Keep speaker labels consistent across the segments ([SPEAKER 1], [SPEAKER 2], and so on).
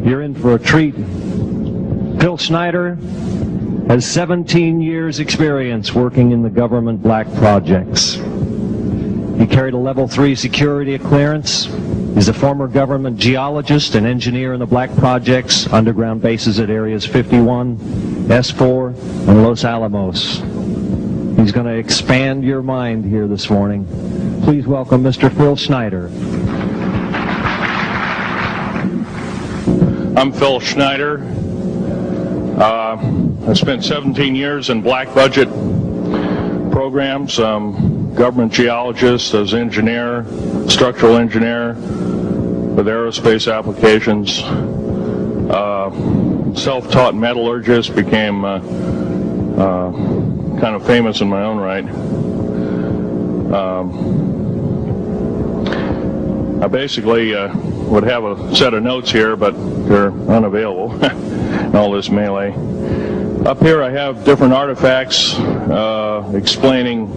[SPEAKER 1] You're in for a treat. Phil Schneider has 17 years experience working in the government black projects. He carried a level 3 security clearance. He's a former government geologist and engineer in the black projects, underground bases at areas 51, S4, and Los Alamos. He's going to expand your mind here this morning. Please welcome Mr. Phil Schneider.
[SPEAKER 2] I'm Phil Schneider. I spent 17 years in black budget programs, government geologist, as engineer, structural engineer with aerospace applications, self-taught metallurgist, became kind of famous in my own right. I basically would have a set of notes here, but they're unavailable in all this melee. Up here I have different artifacts explaining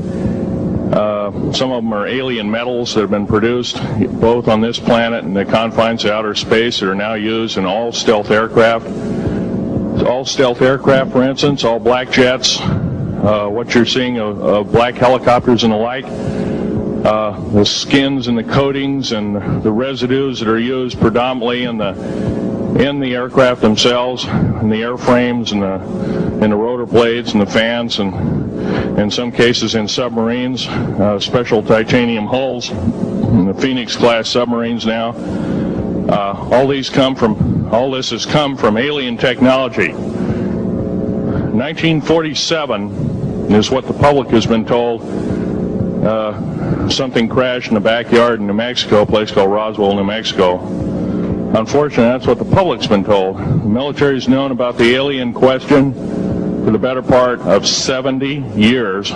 [SPEAKER 2] some of them are alien metals that have been produced both on this planet and the confines of outer space that are now used in all stealth aircraft. All stealth aircraft, for instance, all black jets, what you're seeing of black helicopters and the like. The skins and the coatings and the residues that are used predominantly in the aircraft themselves, in the airframes and the rotor blades and the fans, and in some cases in submarines, special titanium hulls in the Phoenix class submarines now. All this has come from alien technology. 1947 is what the public has been told. Something crashed in the backyard in New Mexico, a place called Roswell, New Mexico. Unfortunately, that's what the public's been told. The military's known about the alien question for the better part of 70 years,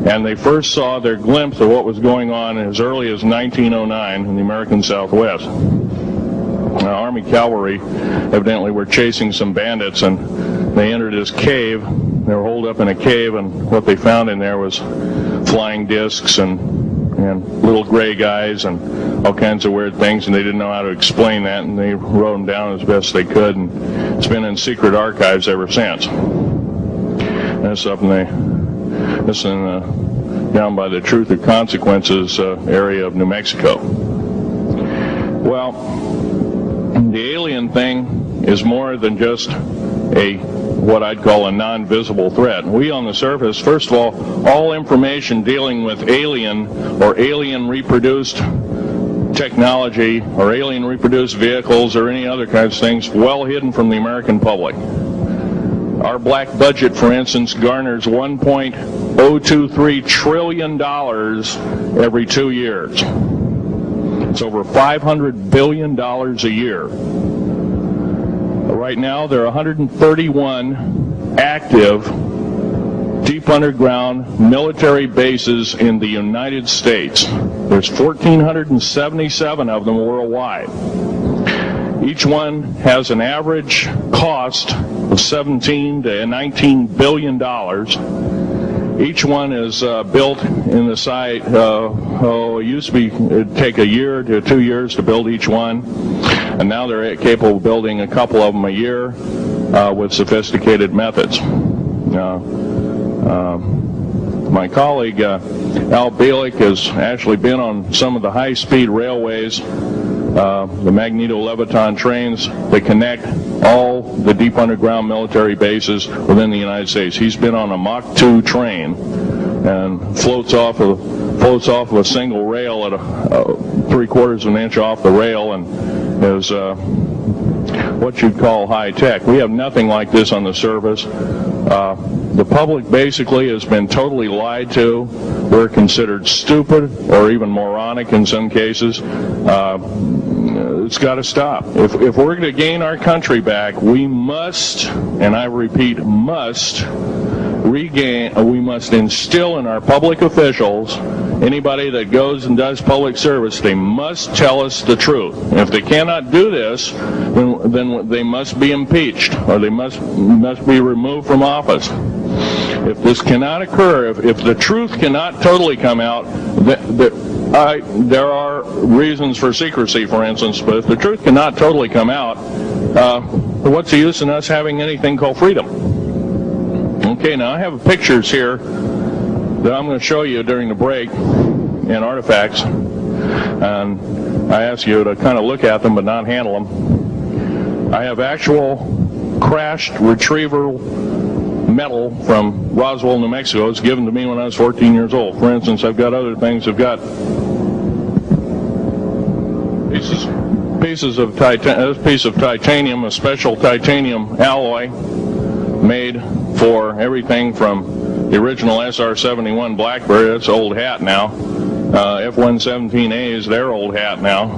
[SPEAKER 2] and they first saw their glimpse of what was going on as early as 1909 in the American Southwest. Army cavalry evidently were chasing some bandits, and they entered this cave. They were holed up in a cave, and what they found in there was flying discs and little gray guys and all kinds of weird things, and they didn't know how to explain that, and they wrote them down as best they could, and it's been in secret archives ever since. And it's up down by the Truth or Consequences area of New Mexico. Well, the alien thing is more than just what I'd call a non-visible threat. We on the surface, first of all information dealing with alien or alien reproduced technology or alien reproduced vehicles or any other kinds of things, well hidden from the American public. Our black budget, for instance, garners $1.023 trillion every 2 years. It's over $500 billion a year. Right now, there are 131 active deep underground military bases in the United States. There's 1,477 of them worldwide. Each one has an average cost of $17 to $19 billion. Each one is built in the site. It used to be it'd take a year to 2 years to build each one, and now they're capable of building a couple of them a year with sophisticated methods. My colleague Al Bielek has actually been on some of the high-speed railways, the magneto-leviton trains that connect all the deep underground military bases within the United States. He's been on a Mach 2 train and floats off of a single rail at a 3/4 of an inch off the rail, and is what you'd call high tech. We have nothing like this on the surface. The public basically has been totally lied to. We're considered stupid or even moronic in some cases. It's got to stop. If we're going to gain our country back, we must, and I repeat, must instill in our public officials, anybody that goes and does public service, they must tell us the truth. And if they cannot do this, then they must be impeached, or they must be removed from office. If this cannot occur, if the truth cannot totally come out, there are reasons for secrecy, for instance, but if the truth cannot totally come out, what's the use in us having anything called freedom? Okay, now I have pictures here that I'm going to show you during the break in artifacts, and I ask you to kind of look at them but not handle them. I have actual crashed retriever metal from Roswell, New Mexico. It's given to me when I was 14 years old. For instance, I've got other things. I've got pieces of this piece of titanium, a special titanium alloy made for everything from the original SR-71 Blackberry. That's old hat now. F-117A is their old hat now.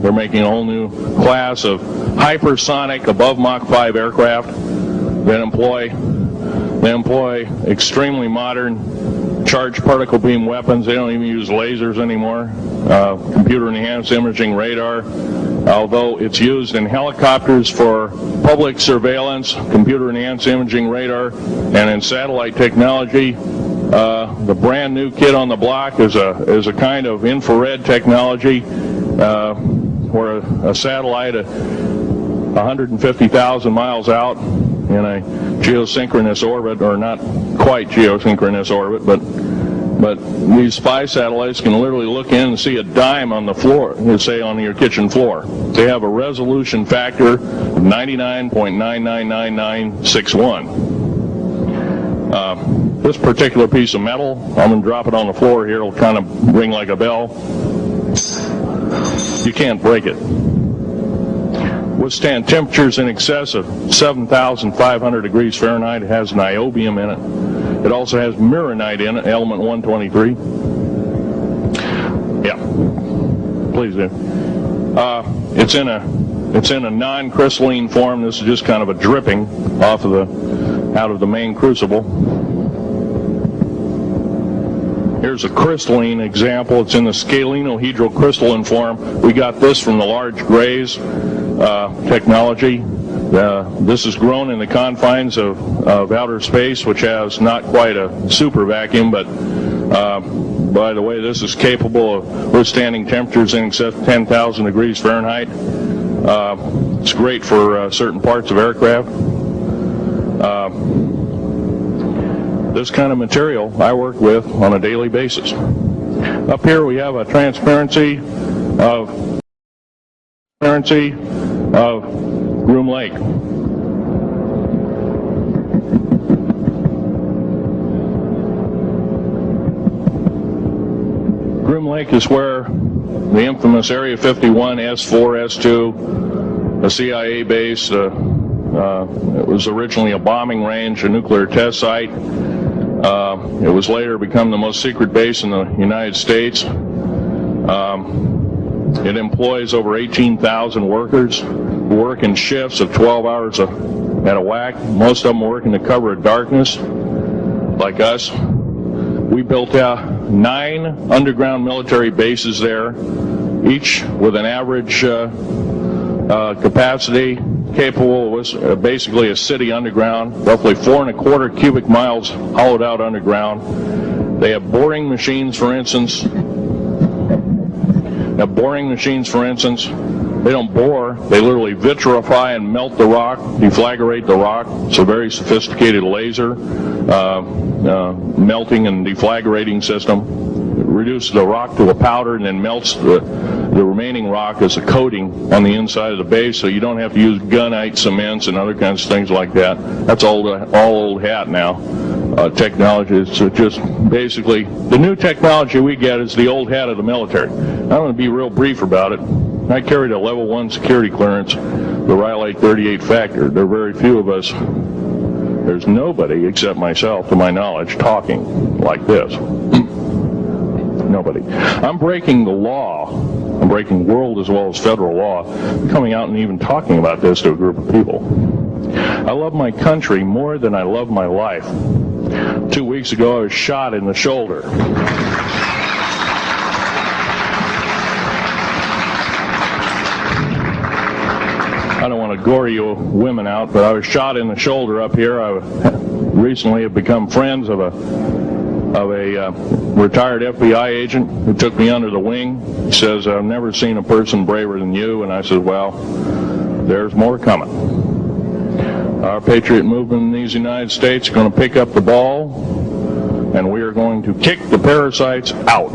[SPEAKER 2] They're making a whole new class of hypersonic above Mach 5 aircraft that employ extremely modern charged particle beam weapons. They don't even use lasers anymore. Computer-enhanced imaging radar, although it's used in helicopters for public surveillance, computer-enhanced imaging radar, and in satellite technology. The brand new kid on the block is a kind of infrared technology where a satellite 150,000 miles out in a geosynchronous orbit, or not quite geosynchronous orbit, but these spy satellites can literally look in and see a dime on the floor, say on your kitchen floor. They have a resolution factor of 99.999961. This particular piece of metal, I'm going to drop it on the floor here, it'll kind of ring like a bell. You can't break it. Withstand temperatures in excess of 7,500 degrees Fahrenheit. It has niobium in it. It also has mironite in it, element 123. Yeah, please do. It's in a non-crystalline form. This is just kind of a dripping out of the main crucible. Here's a crystalline example. It's in the scalenohedral crystalline form. We got this from the large grays technology. This is grown in the confines of outer space, which has not quite a super vacuum, but by the way, this is capable of withstanding temperatures in excess of 10,000 degrees Fahrenheit. It's great for certain parts of aircraft. This kind of material I work with on a daily basis. Up here we have a transparency of Groom Lake. Groom Lake is where the infamous Area 51, S4, S2, a CIA base, it was originally a bombing range, a nuclear test site. It was later become the most secret base in the United States. It employs over 18,000 workers who work in shifts of 12 hours at a whack. Most of them work in the cover of darkness, like us. We built 9 underground military bases there, each with an average capacity capable of basically a city underground, roughly 4¼ cubic miles hollowed out underground. They have boring machines, for instance. They don't bore, they literally vitrify and melt the rock, deflagrate the rock. It's a very sophisticated laser melting and deflagrating system. It reduces the rock to a powder and then melts the remaining rock as a coating on the inside of the base, so you don't have to use gunite cements and other kinds of things like that. That's all old hat now. Technology is just basically, the new technology we get is the old hat of the military. I'm going to be real brief about it. I carried a level 1 security clearance, the Rhyolite 38 Factor. There are very few of us, there's nobody except myself, to my knowledge, talking like this. Nobody. I'm breaking the law. I'm breaking world as well as federal law, coming out and even talking about this to a group of people. I love my country more than I love my life. 2 weeks ago, I was shot in the shoulder. I don't want to gore you women out, but I was shot in the shoulder up here. I recently have become friends of a retired FBI agent who took me under the wing. He says, I've never seen a person braver than you. And I said, well, there's more coming. Our patriot movement in these United States is going to pick up the ball, and we are going to kick the parasites out.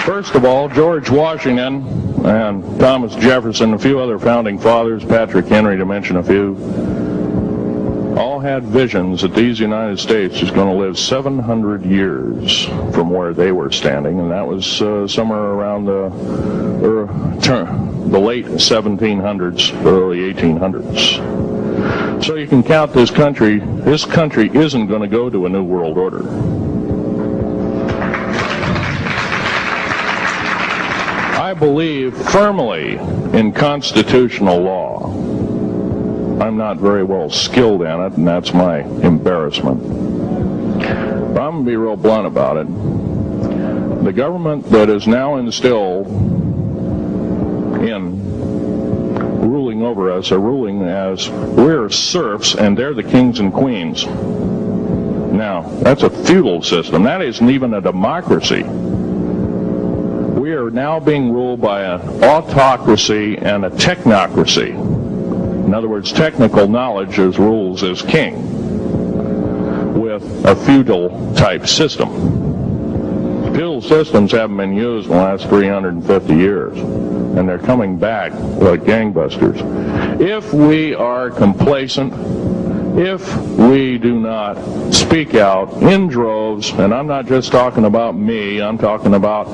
[SPEAKER 2] First of all, George Washington and Thomas Jefferson, a few other founding fathers, Patrick Henry to mention a few, all had visions that these United States is going to live 700 years from where they were standing, and that was somewhere around the late 1700s, early 1800s. So you can count this country. This country isn't going to go to a new world order. I believe firmly in constitutional law. I'm not very well skilled in it, and that's my embarrassment. But I'm going to be real blunt about it. The government that is now instilled in ruling over us are ruling as we're serfs and they're the kings and queens. Now, that's a feudal system. That isn't even a democracy. We are now being ruled by an autocracy and a technocracy. In other words, technical knowledge as rules as king, with a feudal type system. Feudal systems haven't been used in the last 350 years, and they're coming back like gangbusters. If we are complacent, if we do not speak out in droves, and I'm not just talking about me, I'm talking about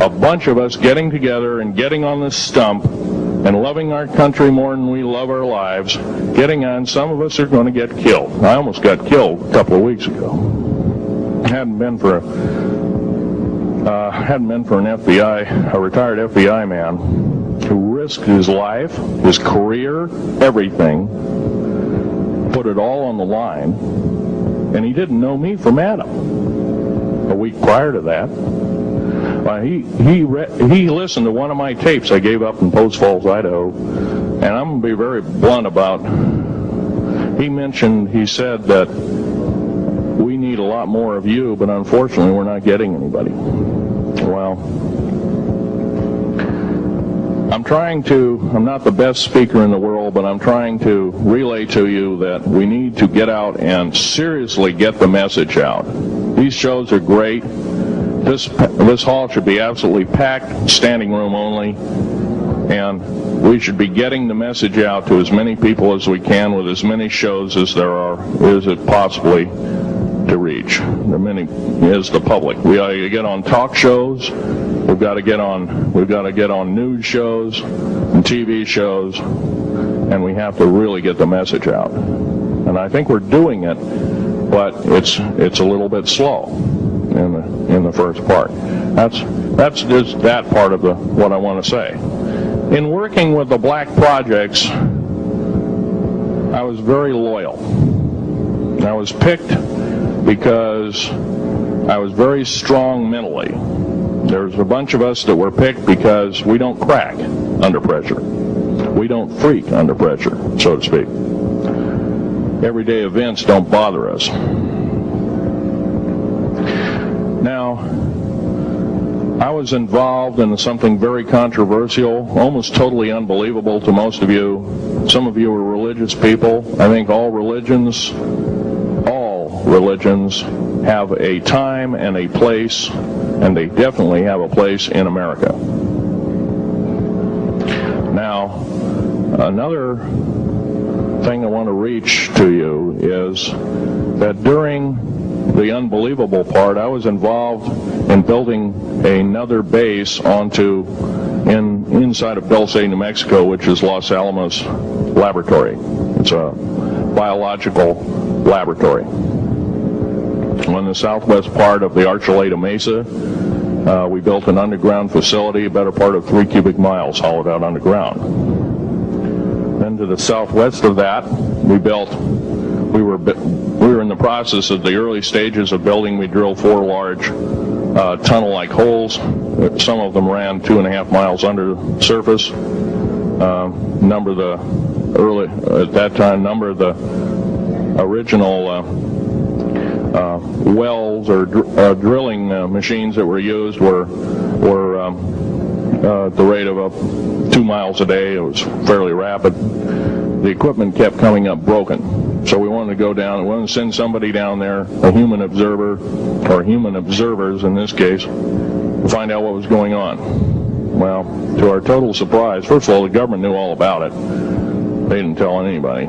[SPEAKER 2] a bunch of us getting together and getting on this stump and loving our country more than we love our lives, getting on, some of us are going to get killed. I almost got killed a couple of weeks ago. Hadn't been for an a retired FBI man who risked his life, his career, everything, put it all on the line, and he didn't know me from Adam. A week prior to that, he listened to one of my tapes I gave up in Post Falls, Idaho, and I'm going to be very blunt about. He said that we need a lot more of you, but unfortunately we're not getting anybody. Well, I'm not the best speaker in the world, but I'm trying to relay to you that we need to get out and seriously get the message out. These shows are great. This hall should be absolutely packed, standing room only, and we should be getting the message out to as many people as we can with as many shows as is it possibly to reach. There many is the public. We ought to get on talk shows. We've got to get on news shows and TV shows, and we have to really get the message out. And I think we're doing it, but it's a little bit slow in the first part. That's just that part of what I want to say. In working with the black projects, I was very loyal. I was picked because I was very strong mentally. There's a bunch of us that were picked because we don't crack under pressure. We don't freak under pressure, so to speak. Everyday events don't bother us. Now, I was involved in something very controversial, almost totally unbelievable to most of you. Some of you are religious people. I think all religions have a time and a place, and they definitely have a place in America. Now, another thing I want to reach to you is that during the unbelievable part, I was involved in building another base inside of Dulce, New Mexico, which is Los Alamos Laboratory. It's a biological laboratory. On the southwest part of the Archuleta Mesa, we built an underground facility, a better part of 3 cubic miles hollowed out underground. Then to the southwest of that, we were in the process of the early stages of building. We drilled 4 large tunnel-like holes. Some of them ran 2.5 miles under the surface. Number of the original wells or drilling machines that were used were at the rate of 2 miles a day. It was fairly rapid. The equipment kept coming up broken. So we wanted to go down, we wanted to send somebody down there, a human observer, or human observers in this case, to find out what was going on. Well, to our total surprise, first of all, the government knew all about it. They didn't tell anybody.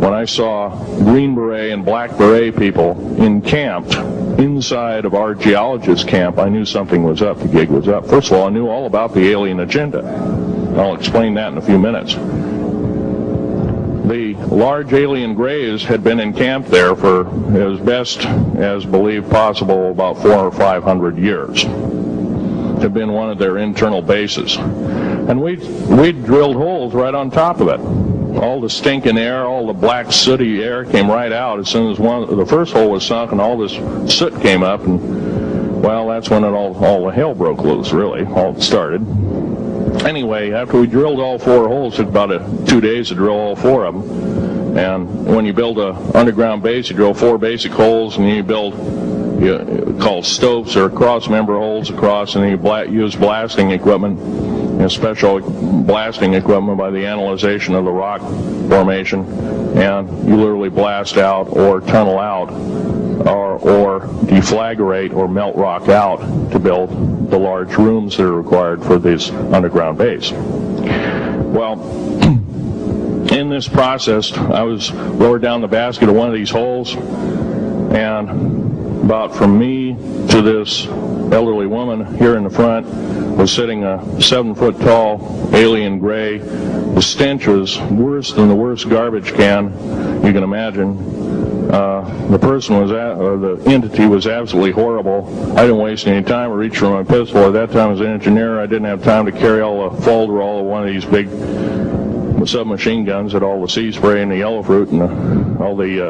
[SPEAKER 2] When I saw Green Beret and Black Beret people encamped inside of our geologist camp, I knew something was up, the gig was up. First of all, I knew all about the alien agenda. I'll explain that in a few minutes. The large alien grays had been encamped there for as best as believed possible about 400 or 500 years. It had been one of their internal bases. And we drilled holes right on top of it. All the stinking air, all the black sooty air came right out as soon as the first hole was sunk, and all this soot came up, and well, that's when all the hell broke loose, really, all started. Anyway, after we drilled all 4 holes, it took about 2 days to drill all 4 of them. And when you build an underground base, you drill 4 basic holes, and you build called stopes or cross-member holes across, and you use blasting equipment, special blasting equipment by the analyzation of the rock formation, and you literally blast out or tunnel out or deflagrate or melt rock out to build the large rooms that are required for this underground base. Well, in this process, I was lowered down the basket of one of these holes, and about from me to this elderly woman here in the front was sitting a 7-foot-tall alien gray. The stench was worse than the worst garbage can you can imagine. The entity was absolutely horrible. I didn't waste any time. I reached for my pistol. At that time, as an engineer, I didn't have time to carry all the folder, all of one of these big submachine guns that all the sea spray and the yellow fruit and all the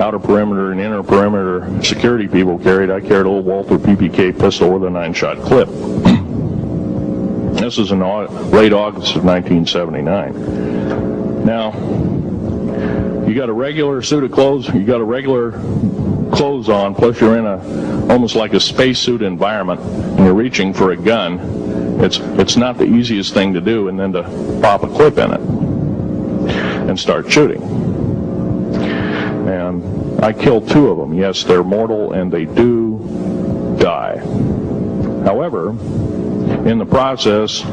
[SPEAKER 2] outer perimeter and inner perimeter security people carried. I carried a little Walther PPK pistol with a 9-shot clip. This was in late August of 1979. Now, you got a regular suit of clothes, you got a regular clothes on, plus you're in almost like a spacesuit environment, and you're reaching for a gun. It's not the easiest thing to do, and then to pop a clip in it and start shooting. And I killed 2 of them. Yes, they're mortal, and they do die. However, in the process,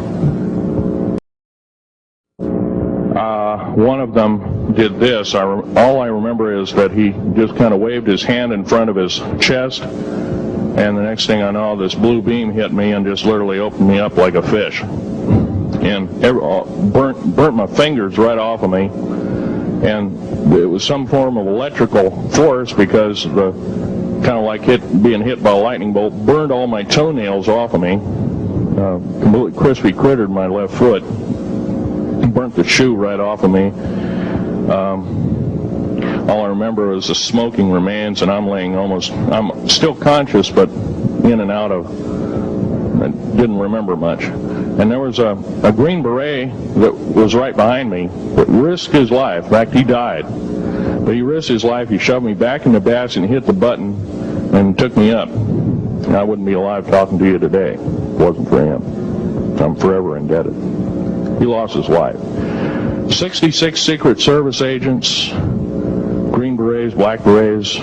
[SPEAKER 2] one of them did this. All I remember is that he just kind of waved his hand in front of his chest, and the next thing I know, this blue beam hit me and just literally opened me up like a fish, and burnt my fingers right off of me. And it was some form of electrical force, because the kind of like being hit by a lightning bolt burned all my toenails off of me. Completely crispy crittered my left foot, burnt the shoe right off of me. All I remember was the smoking remains, and I'm still conscious, but in and out of, I didn't remember much. And there was a Green Beret that was right behind me that risked his life. In fact, he died. But he risked his life. He shoved me back in the basket and hit the button and took me up. And I wouldn't be alive talking to you today if it wasn't for him. I'm forever indebted. He lost his life. 66 Secret Service agents, Green Berets, Black Berets,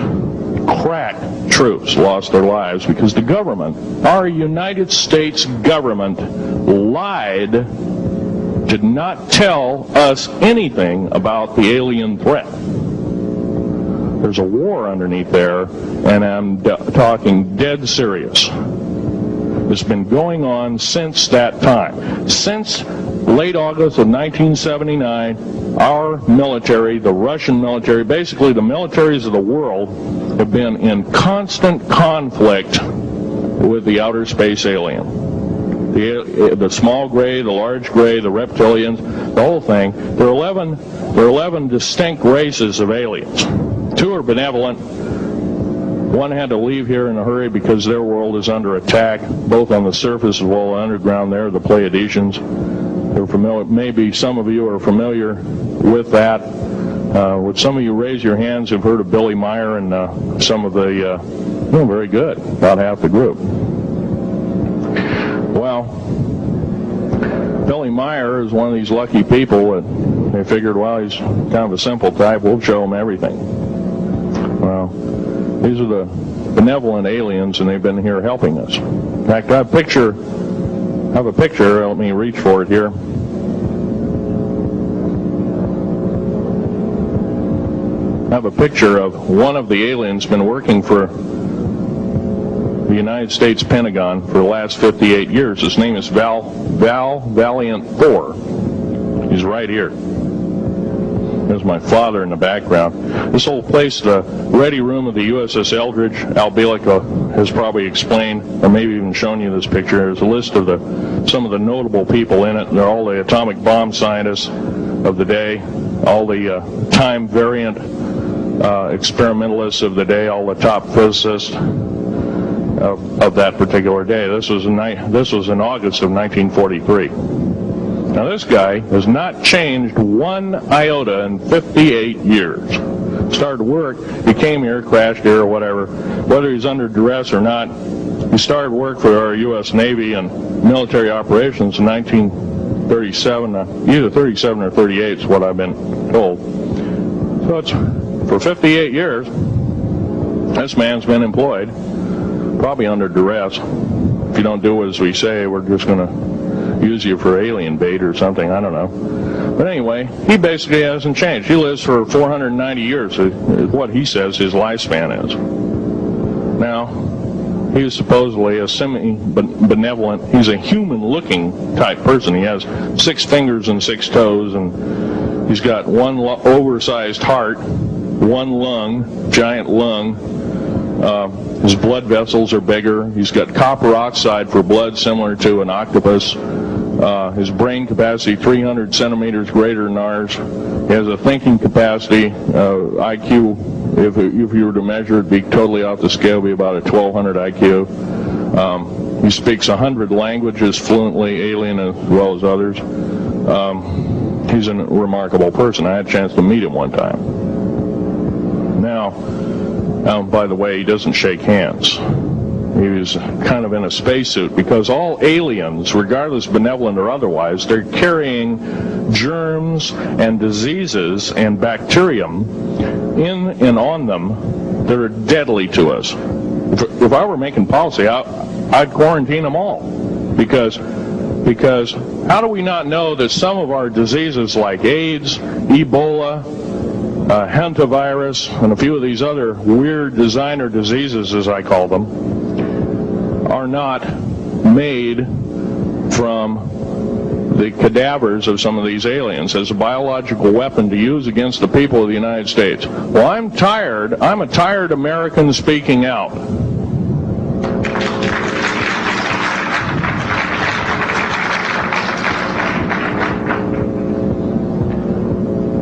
[SPEAKER 2] crack troops lost their lives because the government, our United States government, lied, did not tell us anything about the alien threat. There's a war underneath there, and I'm talking dead serious. It's been going on since that time. Since late August of 1979, our military, the Russian military, basically the militaries of the world, have been in constant conflict with the outer space alien. The small gray, the large gray, the reptilians, the whole thing. There are 11 distinct races of aliens. 2 are benevolent. 1 had to leave here in a hurry because their world is under attack, both on the surface as well as underground. There, the Pleiadians. They're familiar. Maybe some of you are familiar with that. Would some of you raise your hands who've heard of Billy Meyer and some of the, very good, about half the group. Well, Billy Meyer is one of these lucky people that they figured, well, he's kind of a simple type, we'll show him everything. Well, these are the benevolent aliens, and they've been here helping us. In fact, I have a picture, let me reach for it here. I have a picture of one of the aliens been working for the United States Pentagon for the last 58 years. His name is Val Valiant Thor. He's right here. There's my father in the background. This whole place, the ready room of the USS Eldridge, Al Bielek has probably explained, or maybe even shown you this picture. There's a list of some of the notable people in it. They're all the atomic bomb scientists of the day, all the time variant experimentalists of the day, all the top physicists of that particular day. This was in August of 1943. Now this guy has not changed 1 iota in 58 years. Started work, he came here, crashed here or whatever, whether he's under duress or not. He started work for our U.S. Navy and military operations in 1937, either 37 or 38 is what I've been told. So it's for 58 years, this man's been employed, probably under duress. If you don't do as we say, we're just going to use you for alien bait or something, I don't know. But anyway, he basically hasn't changed. He lives for 490 years, is what he says his lifespan is. Now, he was supposedly a semi-benevolent, he's a human-looking type person. He has 6 fingers and 6 toes, and he's got 1 oversized heart, 1 lung, giant lung. His blood vessels are bigger. He's got copper oxide for blood, similar to an octopus. His brain capacity 300 centimeters greater than ours. He has a thinking capacity, IQ, if you were to measure it, be totally off the scale, be about a 1200 IQ. He speaks 100 languages fluently, alien as well as others. He's a remarkable person. I had a chance to meet him one time. Now, by the way, he doesn't shake hands. He was kind of in a spacesuit because all aliens, regardless benevolent or otherwise, they're carrying germs and diseases and bacterium in and on them that are deadly to us. If I were making policy, I'd quarantine them all because how do we not know that some of our diseases like AIDS, Ebola, hantavirus, and a few of these other weird designer diseases, as I call them, are not made from the cadavers of some of these aliens as a biological weapon to use against the people of the United States. Well, I'm a tired American speaking out.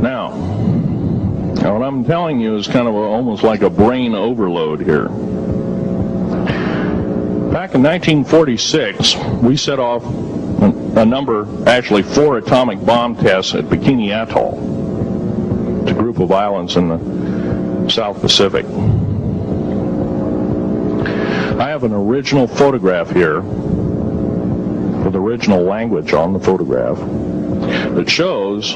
[SPEAKER 2] Now, what I'm telling you is kind of almost like a brain overload here. Back in 1946, we set off a number, actually 4 atomic bomb tests at Bikini Atoll. It's a group of islands in the South Pacific. I have an original photograph here with original language on the photograph that shows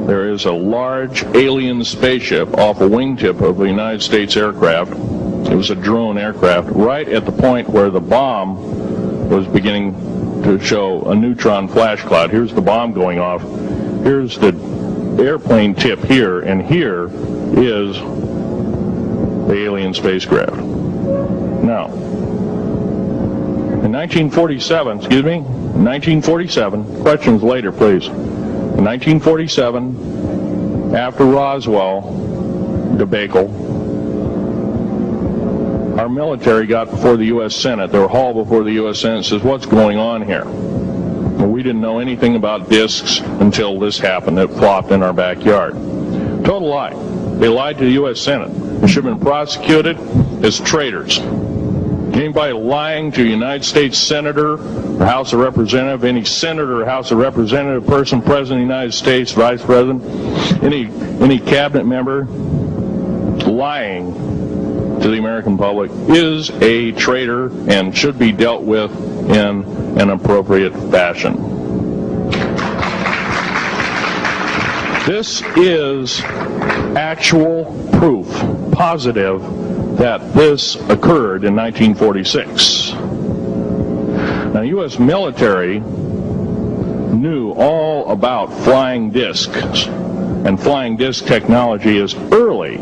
[SPEAKER 2] there is a large alien spaceship off a wingtip of a United States aircraft. It was a drone aircraft right at the point where the bomb was beginning to show a neutron flash cloud. Here's the bomb going off. Here's the airplane tip here, and here is the alien spacecraft. Now, in 1947, questions later, please. In 1947, after Roswell debacle, our military got before the U.S. Senate. They were hauled before the U.S. Senate and says, what's going on here? Well, we didn't know anything about discs until this happened. It flopped in our backyard. Total lie. They lied to the U.S. Senate. They should have been prosecuted as traitors. Anybody lying to a United States Senator or House of Representative, any Senator or House of Representative, person, President of the United States, Vice President, any cabinet member lying to the American public is a traitor and should be dealt with in an appropriate fashion. This is actual proof, positive, that this occurred in 1946. Now, the U.S. military knew all about flying discs, and flying disc technology as thoroughly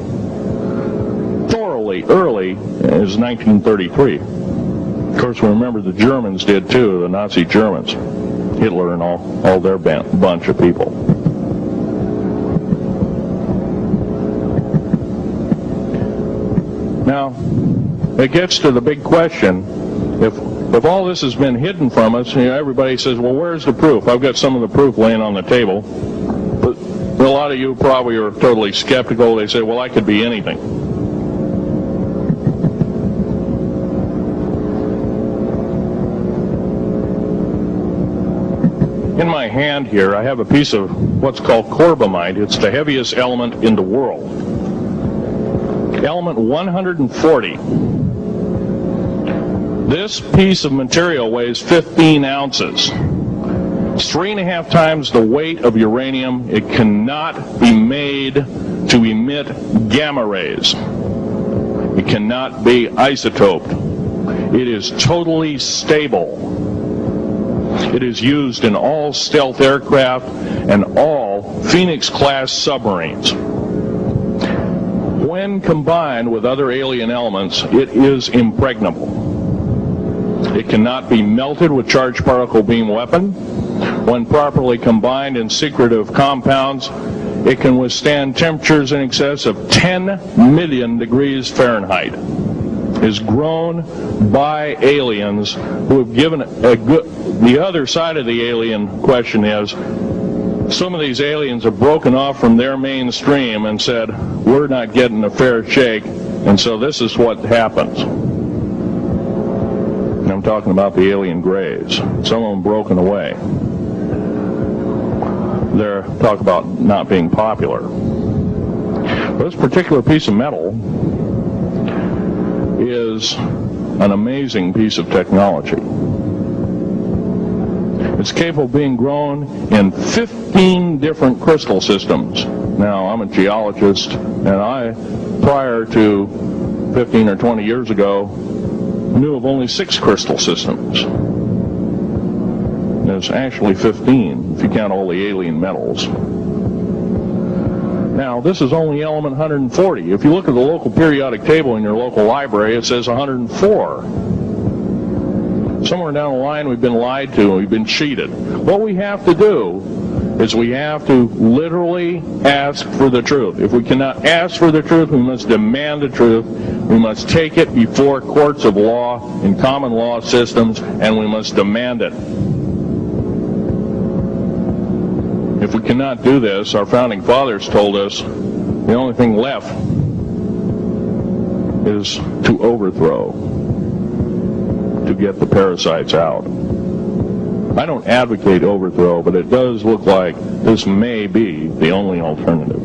[SPEAKER 2] early as 1933. Of course, we remember the Germans did too, the Nazi Germans, Hitler and all their bunch of people. Now, it gets to the big question. If all this has been hidden from us, everybody says, well, where's the proof? I've got some of the proof laying on the table. But a lot of you probably are totally skeptical. They say, well, I could be anything. In my hand here, I have a piece of what's called corbamide. It's the heaviest element in the world. Element 140. This piece of material weighs 15 ounces. It's 3.5 times the weight of uranium. It cannot be made to emit gamma rays. It cannot be isotoped. It is totally stable. It is used in all stealth aircraft and all Phoenix-class submarines. When combined with other alien elements, it is impregnable. It cannot be melted with charged particle beam weapon. When properly combined in secretive compounds, it can withstand temperatures in excess of 10 million degrees Fahrenheit. Is grown by aliens who have given the other side of the alien question is, some of these aliens have broken off from their mainstream and said, we're not getting a fair shake, and so this is what happens. And I'm talking about the alien grays. Some of them broken away. They're talk about not being popular. This particular piece of metal is an amazing piece of technology. It's capable of being grown in 15 different crystal systems. Now, I'm a geologist, and I, prior to 15 or 20 years ago, knew of only 6 crystal systems. There's actually 15, if you count all the alien metals. Now, this is only element 140. If you look at the local periodic table in your local library, it says 104. Somewhere down the line, we've been lied to, and we've been cheated. What we have to do is we have to literally ask for the truth. If we cannot ask for the truth, we must demand the truth. We must take it before courts of law and common law systems, and we must demand it. If we cannot do this, our founding fathers told us the only thing left is to overthrow, to get the parasites out. I don't advocate overthrow, but it does look like this may be the only alternative.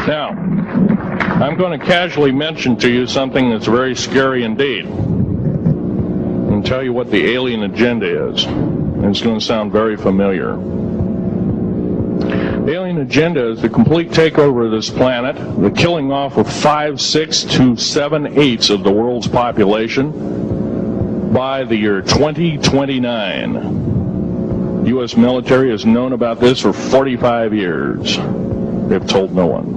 [SPEAKER 2] Now, I'm going to casually mention to you something that's very scary indeed, and tell you what the alien agenda is. And it's going to sound very familiar. The alien agenda is the complete takeover of this planet, the killing off of 5/6 to 7/8 of the world's population by the year 2029. The U.S. military has known about this for 45 years. They've told no one.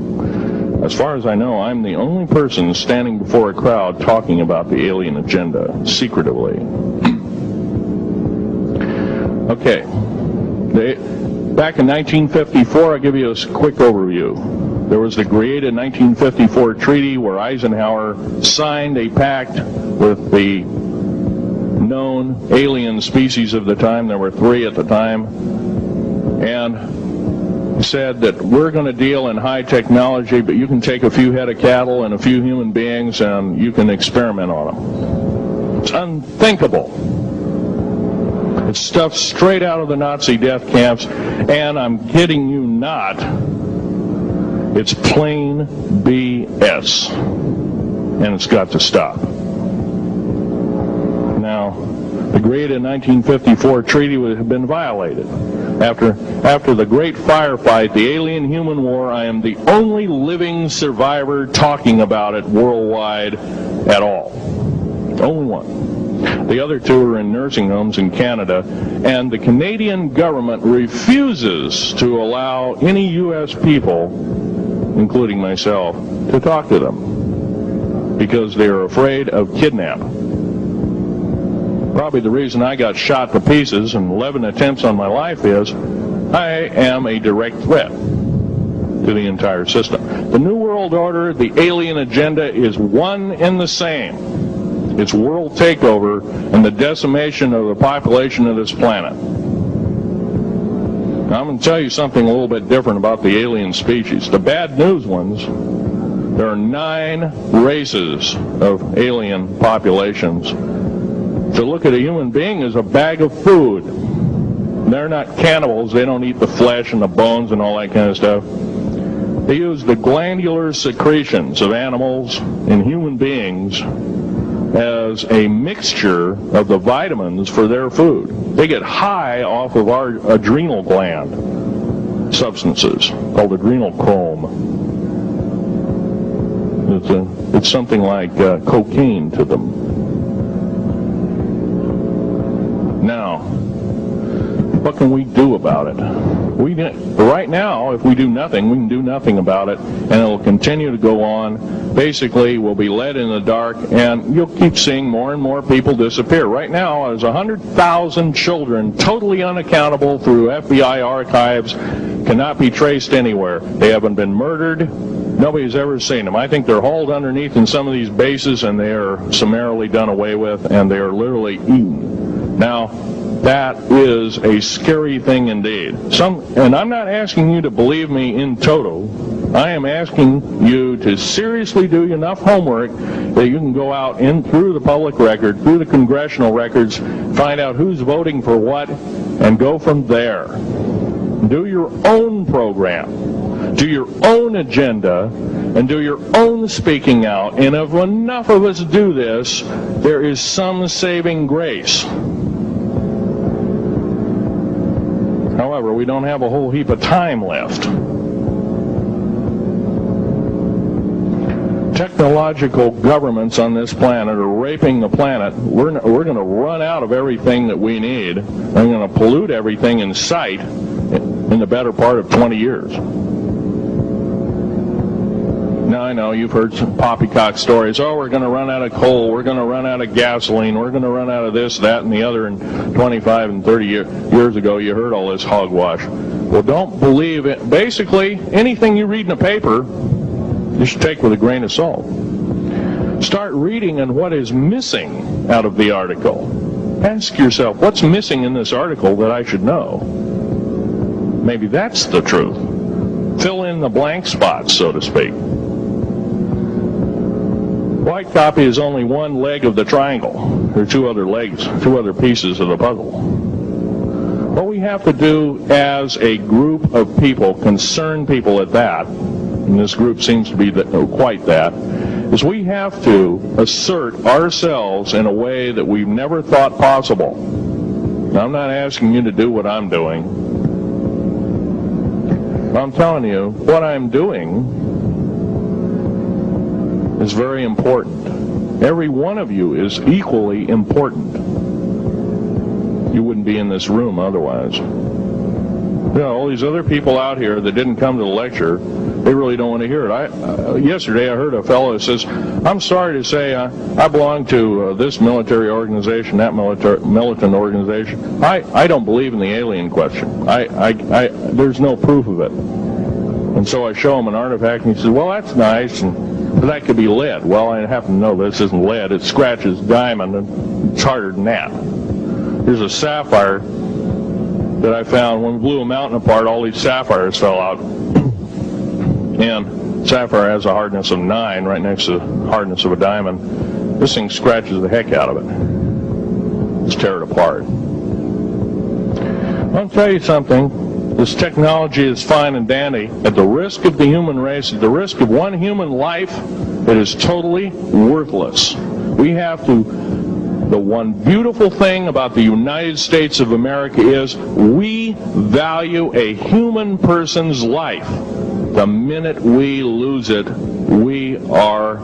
[SPEAKER 2] As far as I know, I'm the only person standing before a crowd talking about the alien agenda, secretively. Okay. Back in 1954, I'll give you a quick overview. There was the created 1954 treaty where Eisenhower signed a pact with the known alien species of the time. There were 3 at the time. And said that we're going to deal in high technology, but you can take a few head of cattle and a few human beings and you can experiment on them. It's unthinkable. It's stuff straight out of the Nazi death camps, and I'm kidding you not, it's plain BS, and it's got to stop. Now, the created 1954 treaty would have been violated. After the great firefight, the alien-human war, I am the only living survivor talking about it worldwide at all. Only one. The other 2 are in nursing homes in Canada, and the Canadian government refuses to allow any U.S. people, including myself, to talk to them because they are afraid of kidnap. Probably the reason I got shot to pieces and 11 attempts on my life is I am a direct threat to the entire system. The New World Order, the alien agenda is one and the same. It's world takeover and the decimation of the population of this planet. Now, I'm going to tell you something a little bit different about the alien species. The bad news ones, there are 9 races of alien populations. To look at a human being as a bag of food. They're not cannibals. They don't eat the flesh and the bones and all that kind of stuff. They use the glandular secretions of animals and human beings as a mixture of the vitamins for their food. They get high off of our adrenal gland substances called adrenal chrome. It's something like cocaine to them. Now, what can we do about it? Right now, if we do nothing, we can do nothing about it, and it'll continue to go on. Basically, we'll be led in the dark, and you'll keep seeing more and more people disappear. Right now, there's 100,000 children totally unaccountable through FBI archives, cannot be traced anywhere. They haven't been murdered, Nobody's ever seen them. I think they're hauled underneath in some of these bases, and they are summarily done away with, and they are literally eaten. Now, that is a scary thing indeed. And I'm not asking you to believe me in toto. I am asking you to seriously do enough homework that you can go out through the public record, through the congressional records, find out who's voting for what, and go from there. Do your own program, do your own agenda, and do your own speaking out. And if enough of us do this, there is some saving grace. However, we don't have a whole heap of time left. Technological governments on this planet are raping the planet. We're going to run out of everything that we need. We're going to pollute everything in sight in the better part of 20 years. Now, I know you've heard some poppycock stories. Oh, we're going to run out of coal. We're going to run out of gasoline. We're going to run out of this, that, and the other. And 25 and 30 years ago, you heard all this hogwash. Well, don't believe it. Basically, anything you read in a paper, you should take with a grain of salt. Start reading on what is missing out of the article. Ask yourself, what's missing in this article that I should know? Maybe that's the truth. Fill in the blank spots, so to speak. White copy is only one leg of the triangle. There are two other legs, two other pieces of the puzzle. What we have to do as a group of people, concerned people at that, and this group seems to be quite that, is we have to assert ourselves in a way that we've never thought possible. Now, I'm not asking you to do what I'm doing. I'm telling you, what I'm doing is very important. Every one of you is equally important. You wouldn't be in this room otherwise. You know, all these other people out here that didn't come to the lecture, they really don't want to hear it. Yesterday I heard a fellow that says, I'm sorry to say I belong to this military organization, that militant organization. I don't believe in the alien question. There's no proof of it. And so I show him an artifact, and he says, well, that's nice, but that could be lead. Well, I happen to know this isn't lead. It scratches diamond, and it's harder than that. Here's a sapphire that I found. When we blew a mountain apart, all these sapphires fell out. And sapphire has a hardness of 9 right next to the hardness of a diamond. This thing scratches the heck out of it. Let's tear it apart. I'll tell you something. This technology is fine and dandy. At the risk of the human race, at the risk of one human life, it is totally worthless. We have to... The one beautiful thing about the United States of America is we value a human person's life. The minute we lose it, we are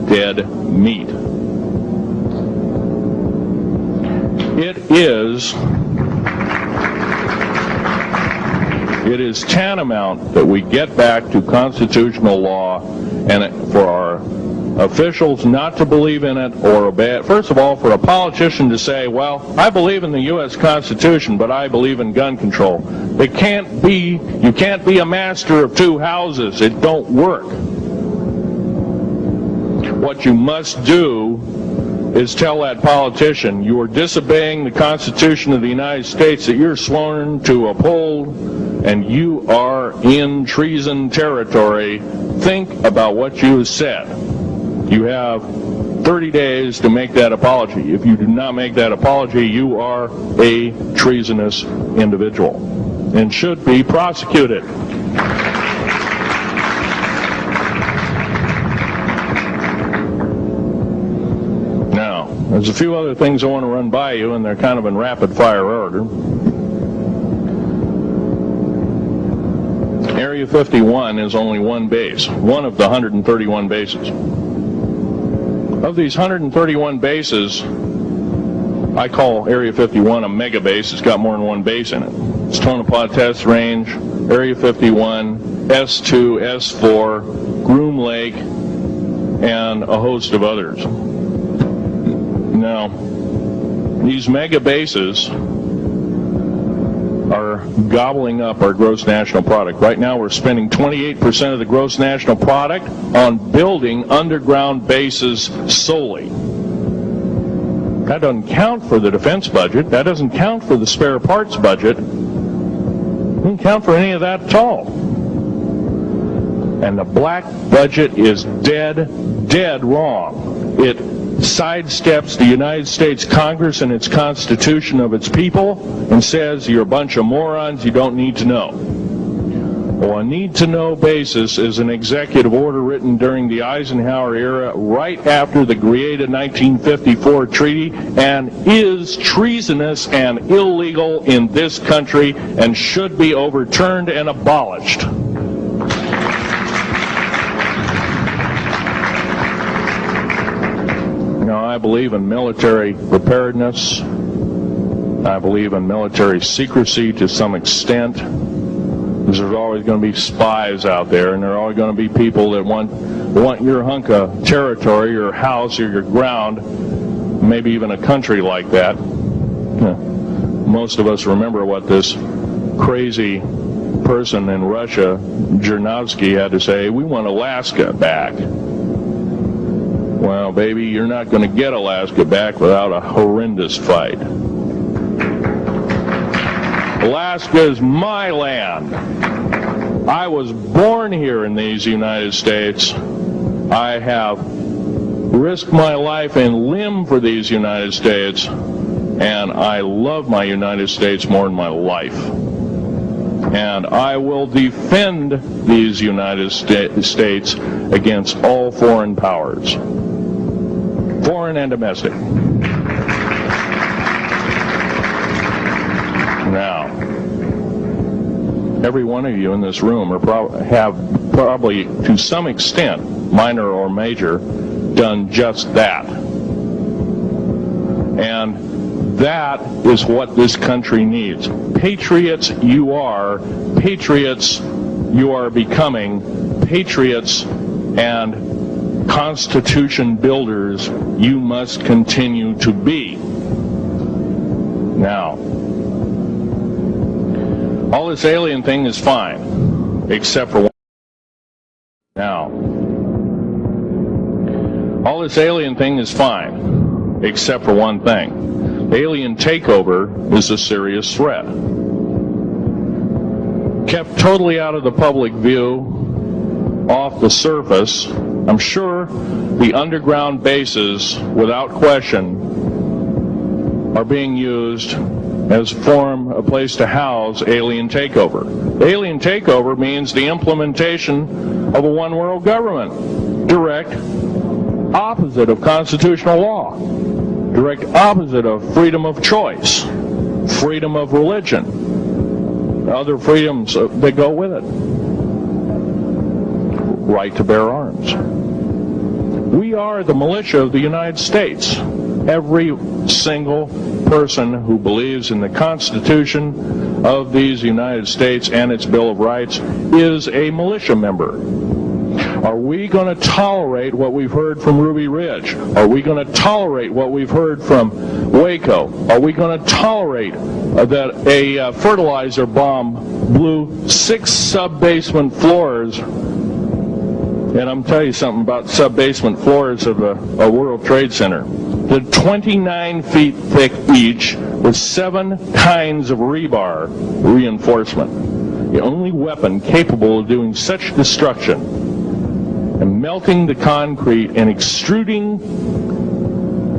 [SPEAKER 2] dead meat. It is tantamount that we get back to constitutional law, and for our officials not to believe in it or obey it. First of all, for a politician to say, well, I believe in the U.S. Constitution, but I believe in gun control. You can't be a master of two houses. It don't work. What you must do is tell that politician you are disobeying the Constitution of the United States that you're sworn to uphold, and you are in treason territory. Think about what you have said. You have 30 days to make that apology. If you do not make that apology, you are a treasonous individual and should be prosecuted. Now, there's a few other things I want to run by you, and they're kind of in rapid fire order. Area 51 is only one base, one of the 131 bases. Of these 131 bases, I call Area 51 a mega base. It's got more than one base in it. It's Tonopah Test Range, Area 51, S2, S4, Groom Lake, and a host of others. Now, these mega bases are gobbling up our gross national product. Right now we're spending 28% of the gross national product on building underground bases solely. That doesn't count for the defense budget. That doesn't count for the spare parts budget. It doesn't count for any of that at all. And the black budget is dead wrong. It sidesteps the United States Congress and its Constitution of its people and says you're a bunch of morons you don't need to know. Well, a need-to-know basis is an executive order written during the Eisenhower era right after the Greada 1954 treaty and is treasonous and illegal in this country and should be overturned and abolished. I believe in military preparedness. I believe in military secrecy to some extent. Because there's always going to be spies out there, and there are always going to be people that want your hunk of territory, your house, or your ground, maybe even a country like that. Most of us remember what this crazy person in Russia, Zhirinovsky, had to say. We want Alaska back. Well, baby, you're not going to get Alaska back without a horrendous fight. Alaska is my land. I was born here in these United States. I have risked my life and limb for these United States, and I love my United States more than my life. And I will defend these United States against all foreign powers. Foreign and domestic. Now, every one of you in this room have probably, to some extent, minor or major, done just that. And that is what this country needs. Patriots you are, patriots you are becoming, patriots and Constitution builders you must continue to be. Now, all this alien thing is fine, except for one. Now, all this alien thing is fine, except for one thing. Alien takeover is a serious threat. Kept totally out of the public view, off the surface. I'm sure the underground bases, without question, are being used as a place to house alien takeover. Alien takeover means the implementation of a one-world government. Direct opposite of constitutional law. Direct opposite of freedom of choice, freedom of religion, other freedoms that go with it. Right to bear arms. We are the militia of the United States. Every single person who believes in the Constitution of these United States and its Bill of Rights is a militia member. Are we going to tolerate what we've heard from Ruby Ridge? Are we going to tolerate what we've heard from Waco? Are we going to tolerate that a fertilizer bomb blew 6 sub-basement floors? And I'm telling you something about sub-basement floors of a World Trade Center. They're 29 feet thick each with 7 kinds of rebar reinforcement. The only weapon capable of doing such destruction and melting the concrete and extruding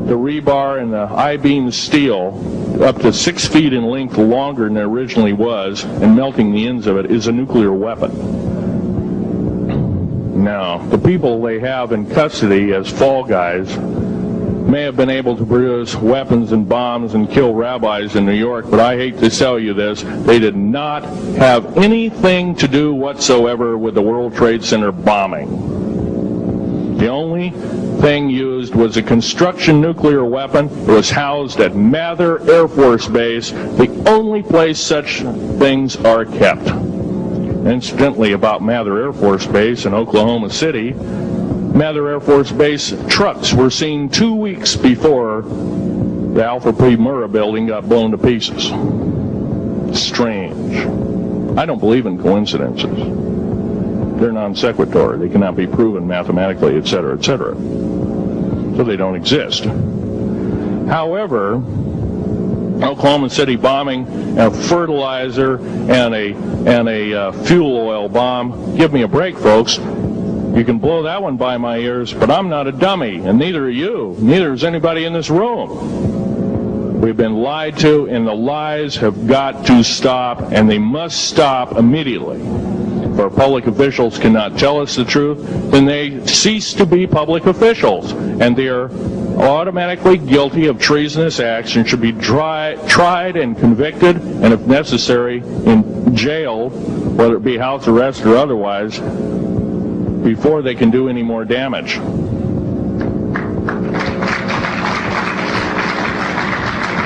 [SPEAKER 2] the rebar and the I-beam steel up to 6 feet in length longer than it originally was and melting the ends of it is a nuclear weapon. Now, the people they have in custody as fall guys may have been able to produce weapons and bombs and kill rabbis in New York, but I hate to tell you this, they did not have anything to do whatsoever with the World Trade Center bombing. The only thing used was a construction nuclear weapon. It was housed at Mather Air Force Base, the only place such things are kept. Incidentally, about Mather Air Force Base in Oklahoma City, Mather Air Force Base trucks were seen 2 weeks before the Alpha P. Murrah building got blown to pieces. strange. I don't believe in coincidences. They're non sequitur. They cannot be proven mathematically, etc., etc. So they don't exist. However, Oklahoma City bombing, a fertilizer, and a fuel oil bomb. Give me a break, folks. You can blow that one by my ears, but I'm not a dummy, and neither are you. Neither is anybody in this room. We've been lied to, and the lies have got to stop, and they must stop immediately. If our public officials cannot tell us the truth, then they cease to be public officials, and they are automatically guilty of treasonous acts and should be tried and convicted, and if necessary, in jail, whether it be house arrest or otherwise, before they can do any more damage.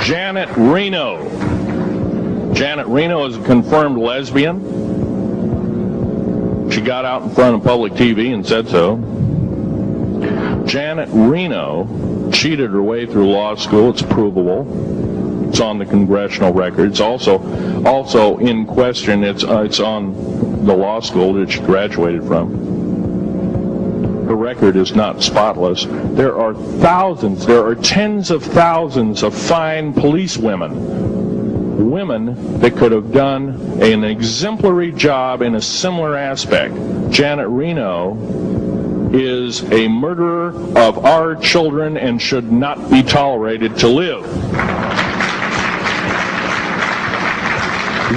[SPEAKER 2] Janet Reno. Janet Reno is a confirmed lesbian. She got out in front of public TV and said so. Janet Reno cheated her way through law school. It's provable. It's on the congressional record. It's also in question. It's on the law school that she graduated from. The record is not spotless. There are thousands, there are tens of thousands of fine policewomen that could have done an exemplary job in a similar aspect. Janet Reno is a murderer of our children and should not be tolerated to live.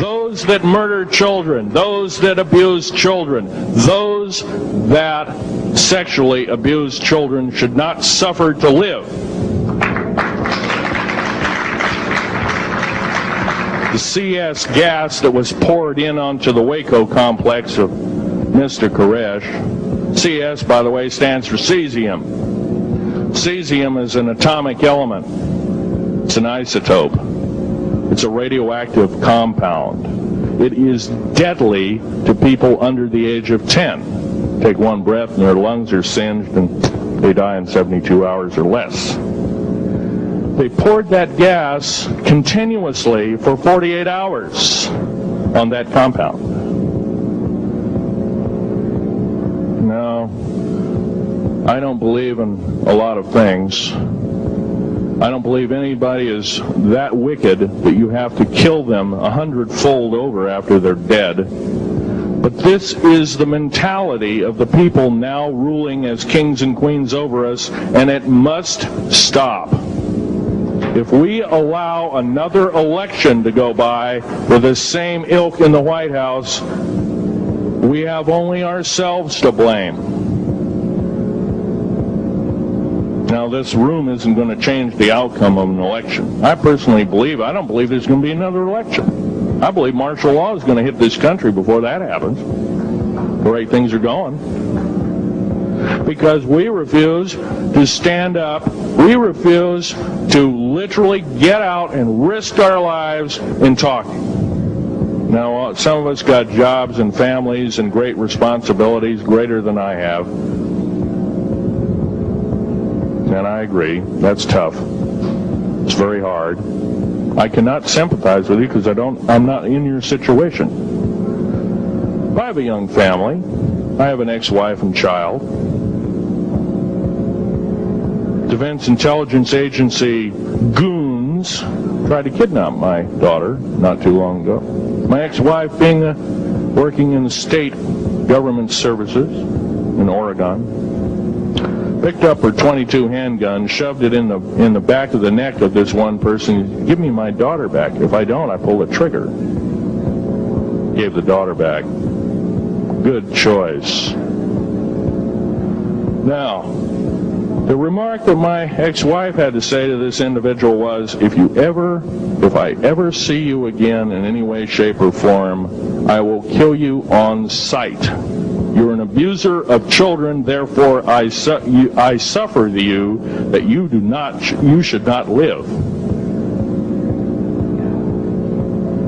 [SPEAKER 2] Those that murder children, those that abuse children, those that sexually abuse children should not suffer to live. The CS gas that was poured in onto the Waco complex of Mr. Koresh, CS, by the way, stands for cesium. Cesium is an atomic element. It's an isotope. It's a radioactive compound. It is deadly to people under the age of 10. Take one breath and their lungs are singed and they die in 72 hours or less. They poured that gas continuously for 48 hours on that compound. No, I don't believe in a lot of things. I don't believe anybody is that wicked that you have to kill them 100-fold over after they're dead. But this is the mentality of the people now ruling as kings and queens over us, and it must stop. If we allow another election to go by with the same ilk in the White House, we have only ourselves to blame. Now, this room isn't going to change the outcome of an election. I personally believe, I don't believe there's going to be another election. I believe martial law is going to hit this country before that happens, the way things are going. Because we refuse to stand up, we refuse to literally get out and risk our lives in talking. Now, some of us got jobs and families and great responsibilities, greater than I have. And I agree, that's tough. It's very hard. I cannot sympathize with you because I'm not in your situation. I have a young family. I have an ex-wife and child. Defense Intelligence Agency goons tried to kidnap my daughter not too long ago. My ex-wife working in the state government services in Oregon, picked up her .22 handgun, shoved it in the back of the neck of this one person. Give me my daughter back. If I don't, I pull the trigger. Gave the daughter back. Good choice. Now, the remark that my ex-wife had to say to this individual was, if I ever see you again in any way, shape, or form, I will kill you on sight. You're an abuser of children, therefore I suffer you that you should not live.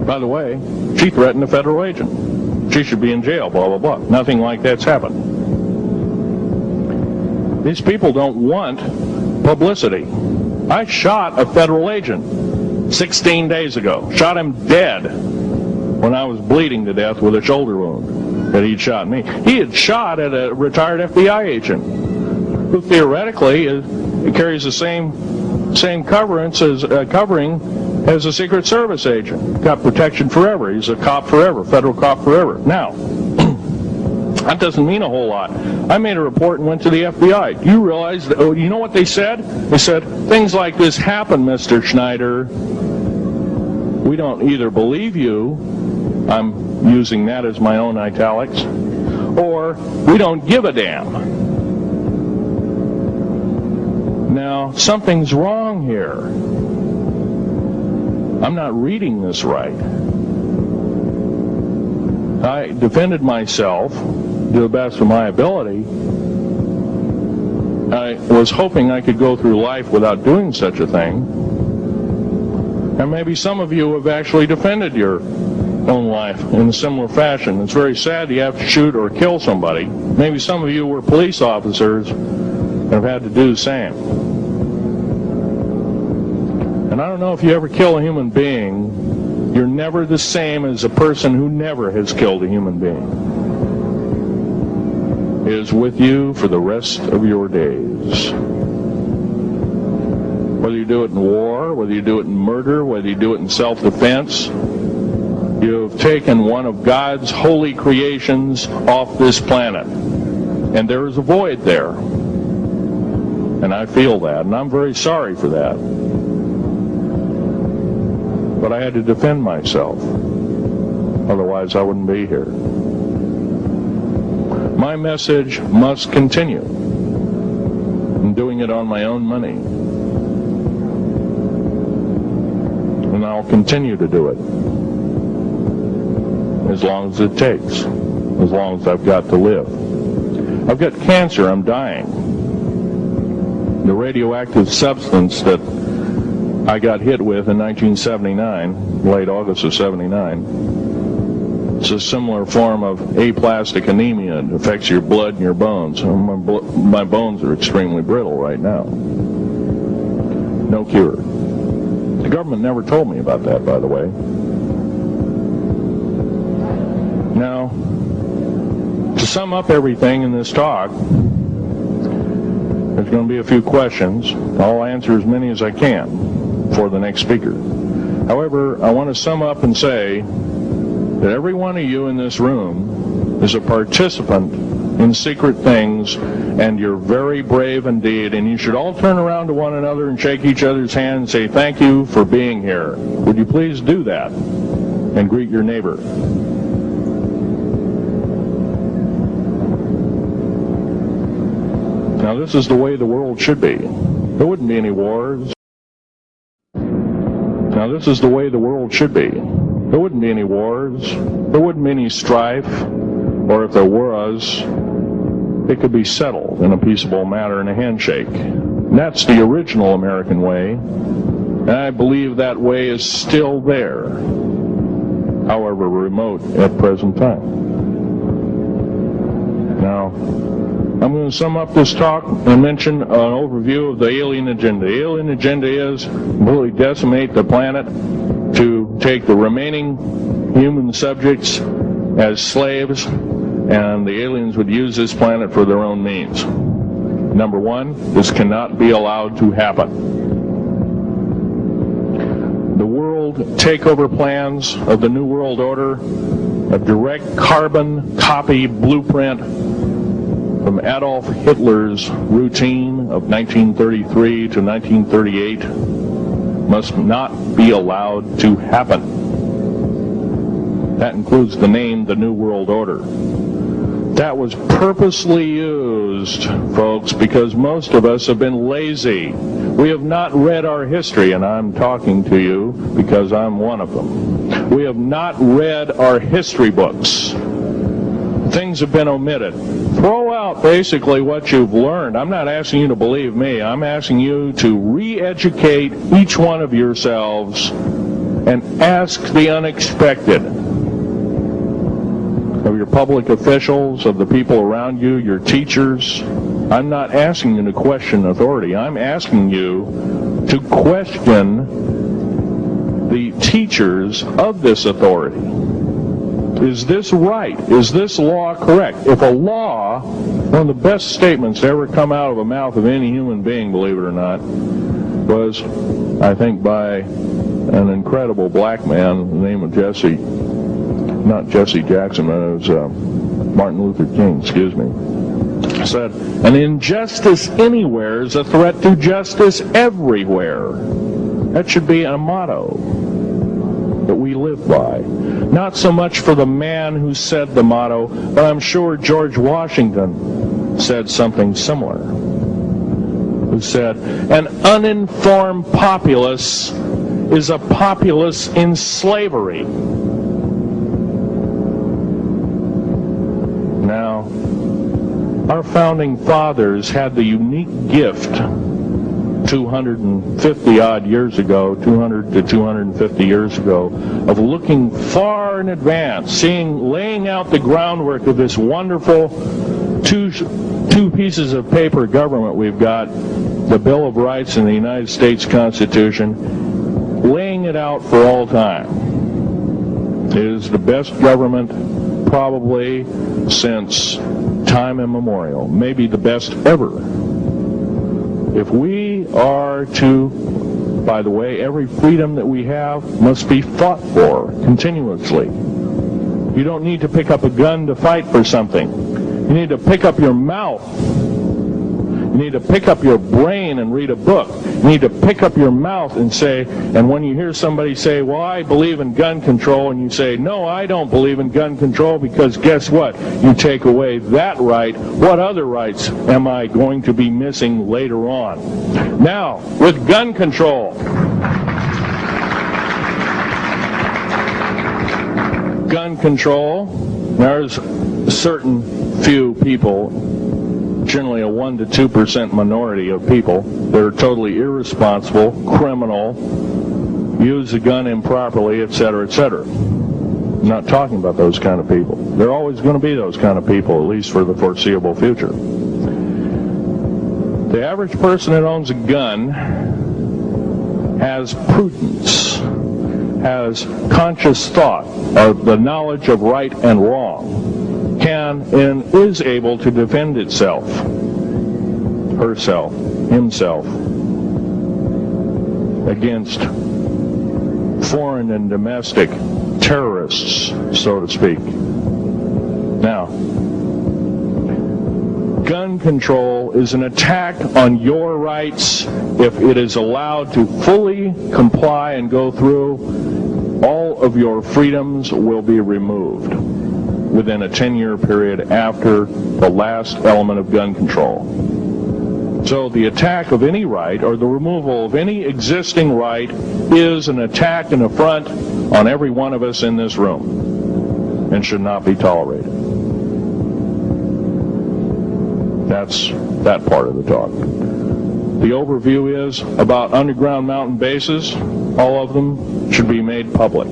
[SPEAKER 2] By the way, she threatened a federal agent. She should be in jail, blah, blah, blah. Nothing like that's happened. These people don't want publicity. I shot a federal agent 16 days ago. Shot him dead. when I was bleeding to death with a shoulder wound that he'd shot me. He had shot at a retired FBI agent who theoretically carries the same covering as a Secret Service agent. Got protection forever. He's a cop forever, federal cop forever. Now, that doesn't mean a whole lot. I made a report and went to the FBI. Do you realize that, you know what they said? They said, things like this happen, Mr. Schneider. We don't either believe you, I'm using that as my own italics, or we don't give a damn. Now, something's wrong here. I'm not reading this right. I defended myself to the best of my ability. I was hoping I could go through life without doing such a thing. And maybe some of you have actually defended your own life in a similar fashion. It's very sad you have to shoot or kill somebody. Maybe some of you were police officers and have had to do the same. And I don't know if you ever kill a human being, you're never the same as a person who never has killed a human being. It is with you for the rest of your days. Whether you do it in war, whether you do it in murder, whether you do it in self-defense, you have taken one of God's holy creations off this planet. And there is a void there. And I feel that, and I'm very sorry for that. But I had to defend myself. Otherwise, I wouldn't be here. My message must continue. I'm doing it on my own money. And I'll continue to do it. As long as it takes. As long as I've got to live. I've got cancer. I'm dying. The radioactive substance that I got hit with in 1979, late August of 79, it's a similar form of aplastic anemia. It affects your blood and your bones. My bones are extremely brittle right now. No cure. The government never told me about that, by the way. Now, to sum up everything in this talk, there's going to be a few questions. I'll answer as many as I can for the next speaker. However, I want to sum up and say that every one of you in this room is a participant in secret things, and you're very brave indeed, and you should all turn around to one another and shake each other's hand and say, thank you for being here. Would you please do that and greet your neighbor? Now, this is the way the world should be. There wouldn't be any wars. Now, this is the way the world should be. There wouldn't be any wars. There wouldn't be any strife. Or if there was, it could be settled in a peaceable manner in a handshake. And that's the original American way. And I believe that way is still there, however remote at present time. Now, I'm going to sum up this talk and mention an overview of the alien agenda. The alien agenda is really decimate the planet to take the remaining human subjects as slaves, and the aliens would use this planet for their own means. Number one, this cannot be allowed to happen. The world takeover plans of the New World Order, a direct carbon copy blueprint from Adolf Hitler's routine of 1933 to 1938, must not be allowed to happen. That includes the name, the New World Order. That was purposely used, folks, because most of us have been lazy. We have not read our history, and I'm talking to you because I'm one of them. We have not read our history books. Things have been omitted. Throw out basically what you've learned. I'm not asking you to believe me. I'm asking you to re-educate each one of yourselves and ask the unexpected of your public officials, of the people around you, your teachers. I'm not asking you to question authority. I'm asking you to question the teachers of this authority. Is this right? Is this law correct? If a law, one of the best statements to ever come out of the mouth of any human being, believe it or not, was, I think, by an incredible black man, the name of Jesse, not Jesse Jackson, but it was Martin Luther King, excuse me, said, an injustice anywhere is a threat to justice everywhere. That should be a motto that we live by. Not so much for the man who said the motto, but I'm sure George Washington said something similar. Who said, an uninformed populace is a populace in slavery. Now, our founding fathers had the unique gift 250 odd years ago, 200 to 250 years ago, of looking far in advance, laying out the groundwork of this wonderful two pieces of paper government we've got, the Bill of Rights and the United States Constitution, laying it out for all time. It is the best government probably since time immemorial, maybe the best ever. If we are to, by the way, every freedom that we have must be fought for continuously. You don't need to pick up a gun to fight for something. You need to pick up your mouth. You need to pick up your brain and read a book. You need to pick up your mouth and say, and when you hear somebody say, well, I believe in gun control, and you say, no, I don't believe in gun control, because guess what? You take away that right. What other rights am I going to be missing later on? Now, with gun control. Gun control, there's a certain few people, generally a 1 to 2% minority of people, that are totally irresponsible, criminal, use the gun improperly, etc., etc. I'm not talking about those kind of people. There are always going to be those kind of people, at least for the foreseeable future. The average person that owns a gun has prudence, has conscious thought of the knowledge of right and wrong, can and is able to defend itself, herself, himself, against foreign and domestic terrorists, so to speak. Now, gun control is an attack on your rights. If it is allowed to fully comply and go through, all of your freedoms will be removed within a 10-year period after the last element of gun control. So the attack of any right, or the removal of any existing right, is an attack and affront on every one of us in this room, and should not be tolerated. That's that part of the talk. The overview is about underground mountain bases. All of them should be made public.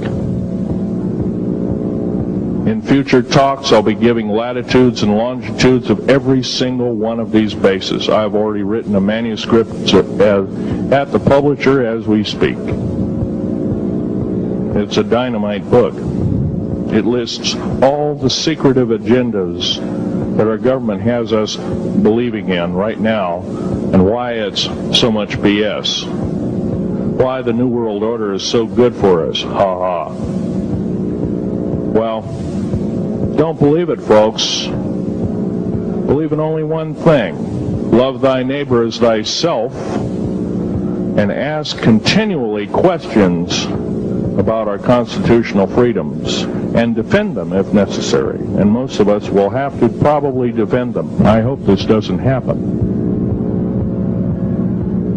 [SPEAKER 2] In future talks, I'll be giving latitudes and longitudes of every single one of these bases. I've already written a manuscript at the publisher as we speak. It's a dynamite book. It lists all the secretive agendas that our government has us believing in right now, and why it's so much BS. Why the New World Order is so good for us. Ha ha. Well, don't believe it, folks. Believe in only one thing. Love thy neighbor as thyself, and ask continually questions about our constitutional freedoms, and defend them if necessary. And most of us will have to probably defend them. I hope this doesn't happen.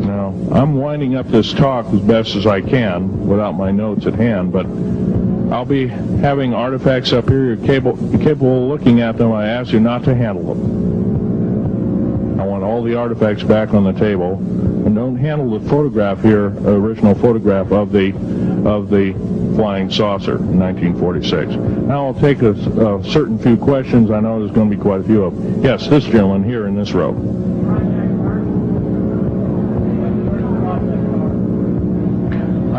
[SPEAKER 2] Now, I'm winding up this talk as best as I can without my notes at hand, but I'll be having artifacts up here. You're capable of looking at them. I ask you not to handle them. I want all the artifacts back on the table. And don't handle the photograph here, original photograph of the flying saucer in 1946. Now I'll take a certain few questions. I know there's going to be quite a few of them. Yes, this gentleman here in this row.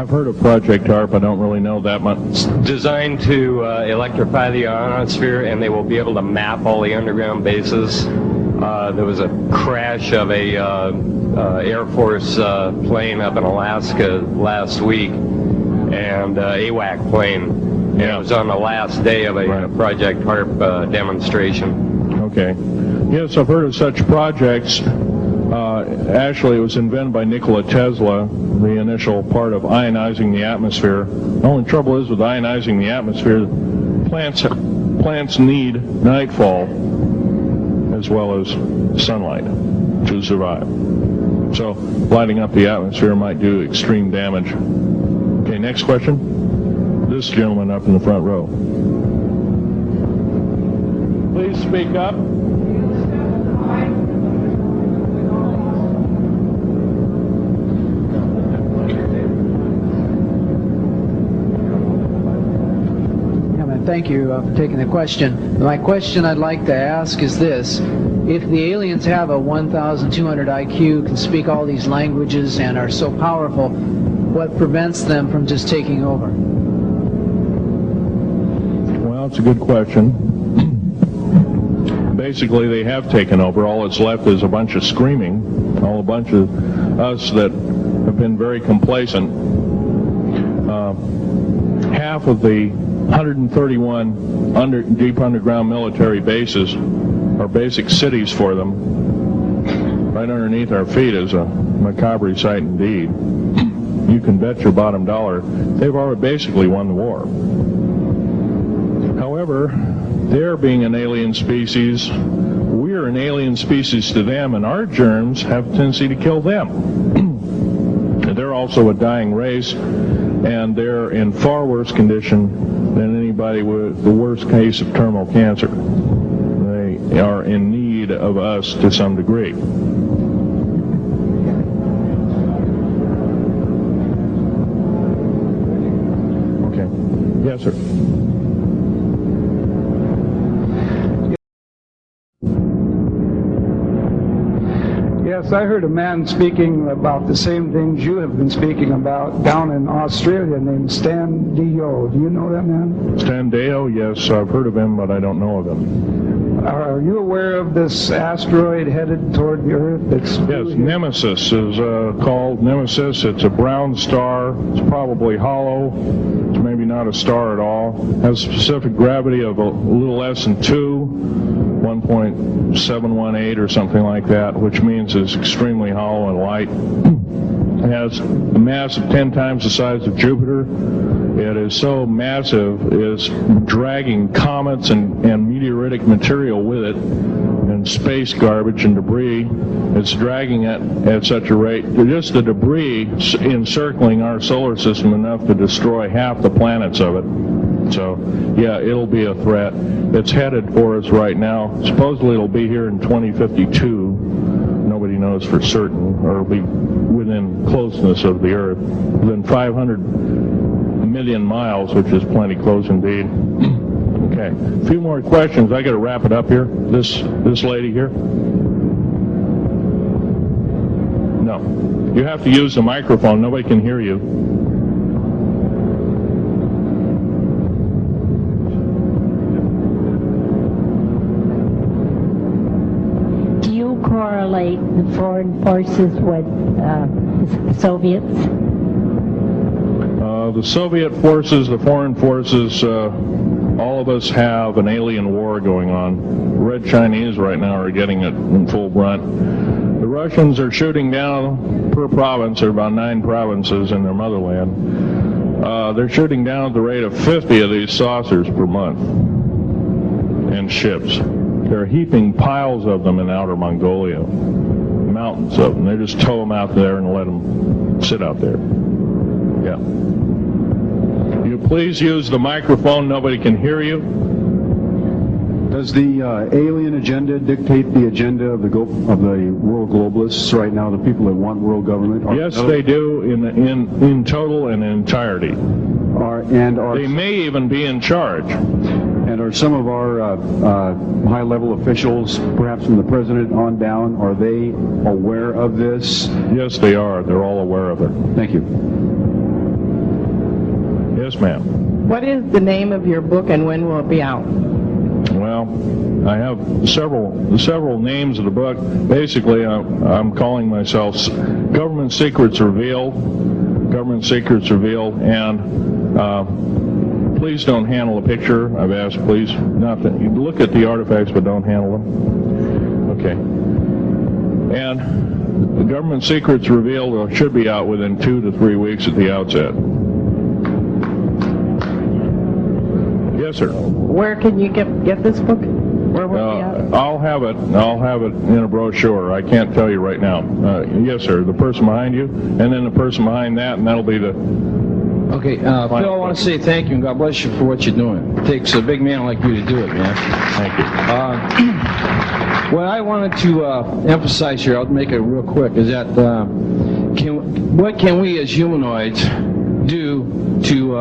[SPEAKER 2] I've heard of Project HARP. I don't really know that much.
[SPEAKER 3] Designed to electrify the ionosphere, and they will be able to map all the underground bases. There was a crash of a Air Force plane up in Alaska last week, and AWAC plane. And it was on the last day of a Project HARP demonstration.
[SPEAKER 2] Okay. Yes, I've heard of such projects. Actually, it was invented by Nikola Tesla, the initial part of ionizing the atmosphere. The only trouble is with ionizing the atmosphere, plants need nightfall as well as sunlight to survive. So lighting up the atmosphere might do extreme damage. Okay, next question. This gentleman up in the front row. Please speak up.
[SPEAKER 4] Thank you for taking the question. My question I'd like to ask is this. If the aliens have a 1,200 IQ, can speak all these languages, and are so powerful, what prevents them from just taking over?
[SPEAKER 2] Well, it's a good question. Basically, they have taken over. All that's left is a bunch of screaming, a bunch of us that have been very complacent. Half of the 131 deep underground military bases are basic cities for them. Right underneath our feet is a macabre sight indeed. You can bet your bottom dollar they've already basically won the war. However, they're being an alien species, we're an alien species to them, and our germs have a tendency to kill them. They're also a dying race, and they're in far worse condition than anybody with the worst case of terminal cancer. They are in need of us to some degree. Okay. Yes, sir.
[SPEAKER 5] Yes, I heard a man speaking about the same things you have been speaking about down in Australia named Stan D.U.M.B.S. Do you know that man?
[SPEAKER 2] Stan D.U.M.B.S, yes, I've heard of him, but I don't know of him.
[SPEAKER 5] Are you aware of this asteroid headed toward the Earth?
[SPEAKER 2] Yes, Nemesis is called Nemesis. It's a brown star. It's probably hollow. It's maybe not a star at all. Has a specific gravity of a little less than 1.718 or something like that, which means it's extremely hollow and light. It has a mass of 10 times the size of Jupiter. It is so massive, it's dragging comets and meteoritic material with it, and space garbage and debris. It's dragging it at such a rate. Just the debris encircling our solar system enough to destroy half the planets of it. So, yeah, it'll be a threat. It's headed for us right now. Supposedly it'll be here in 2052. Nobody knows for certain, or it'll be within closeness of the Earth, within 500 million miles, which is plenty close indeed. Okay, a few more questions. I got to wrap it up here. This lady here. No, you have to use the microphone. Nobody can hear you.
[SPEAKER 6] Correlate the foreign forces with the Soviets?
[SPEAKER 2] The Soviet forces, the foreign forces, all of us have an alien war going on. The Red Chinese right now are getting it in full brunt. The Russians are shooting down per province. There are about 9 provinces in their motherland. They're shooting down at the rate of 50 of these saucers per month and ships. They're heaping piles of them in outer Mongolia, mountains of them. They just tow them out there and let them sit out there. Yeah. You please use the microphone. Nobody can hear you.
[SPEAKER 7] Does the alien agenda dictate the agenda of the world globalists right now? The people that want world government?
[SPEAKER 2] Yes, they do in total and in entirety. They may even be in charge.
[SPEAKER 7] And are some of our high-level officials, perhaps from the president on down, are they aware of this?
[SPEAKER 2] Yes, they are. They're all aware of it.
[SPEAKER 7] Thank you.
[SPEAKER 2] Yes, ma'am.
[SPEAKER 8] What is the name of your book and when will it be out?
[SPEAKER 2] Well, I have several names of the book. Basically, I'm calling myself Government Secrets Revealed, and please don't handle a picture. I've asked, please, not to look at the artifacts, but don't handle them. Okay. And the Government Secrets Revealed should be out within 2 to 3 weeks at the outset. Yes, sir.
[SPEAKER 8] Where can you get this book? Where will it be out?
[SPEAKER 2] I'll have it in a brochure. I can't tell you right now. Yes, sir. The person behind you, and then the person behind that, and that'll be the...
[SPEAKER 9] Okay, Phil, I want to say thank you and God bless you for what you're doing. It takes a big man like you to do it, man.
[SPEAKER 2] Thank you.
[SPEAKER 9] What I wanted to emphasize here, I'll make it real quick, is that what can we as humanoids do to...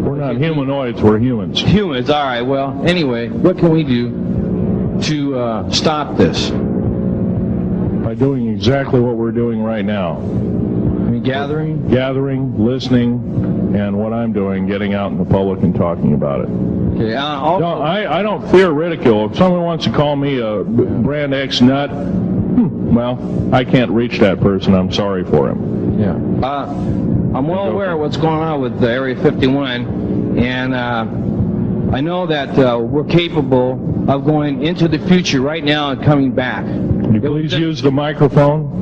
[SPEAKER 2] We're not humanoids, we're humans.
[SPEAKER 9] Humans, all right. Well, anyway, what can we do to stop this?
[SPEAKER 2] By doing exactly what we're doing right now.
[SPEAKER 9] Gathering,
[SPEAKER 2] listening, and what I'm doing, getting out in the public and talking about it.
[SPEAKER 9] Okay.
[SPEAKER 2] No, I don't fear ridicule. If someone wants to call me a brand X nut, well, I can't reach that person. I'm sorry for him.
[SPEAKER 9] Yeah. I'm well aware of what's going on with Area 51, and I know that we're capable of going into the future right now and coming back.
[SPEAKER 2] Can you please use the microphone?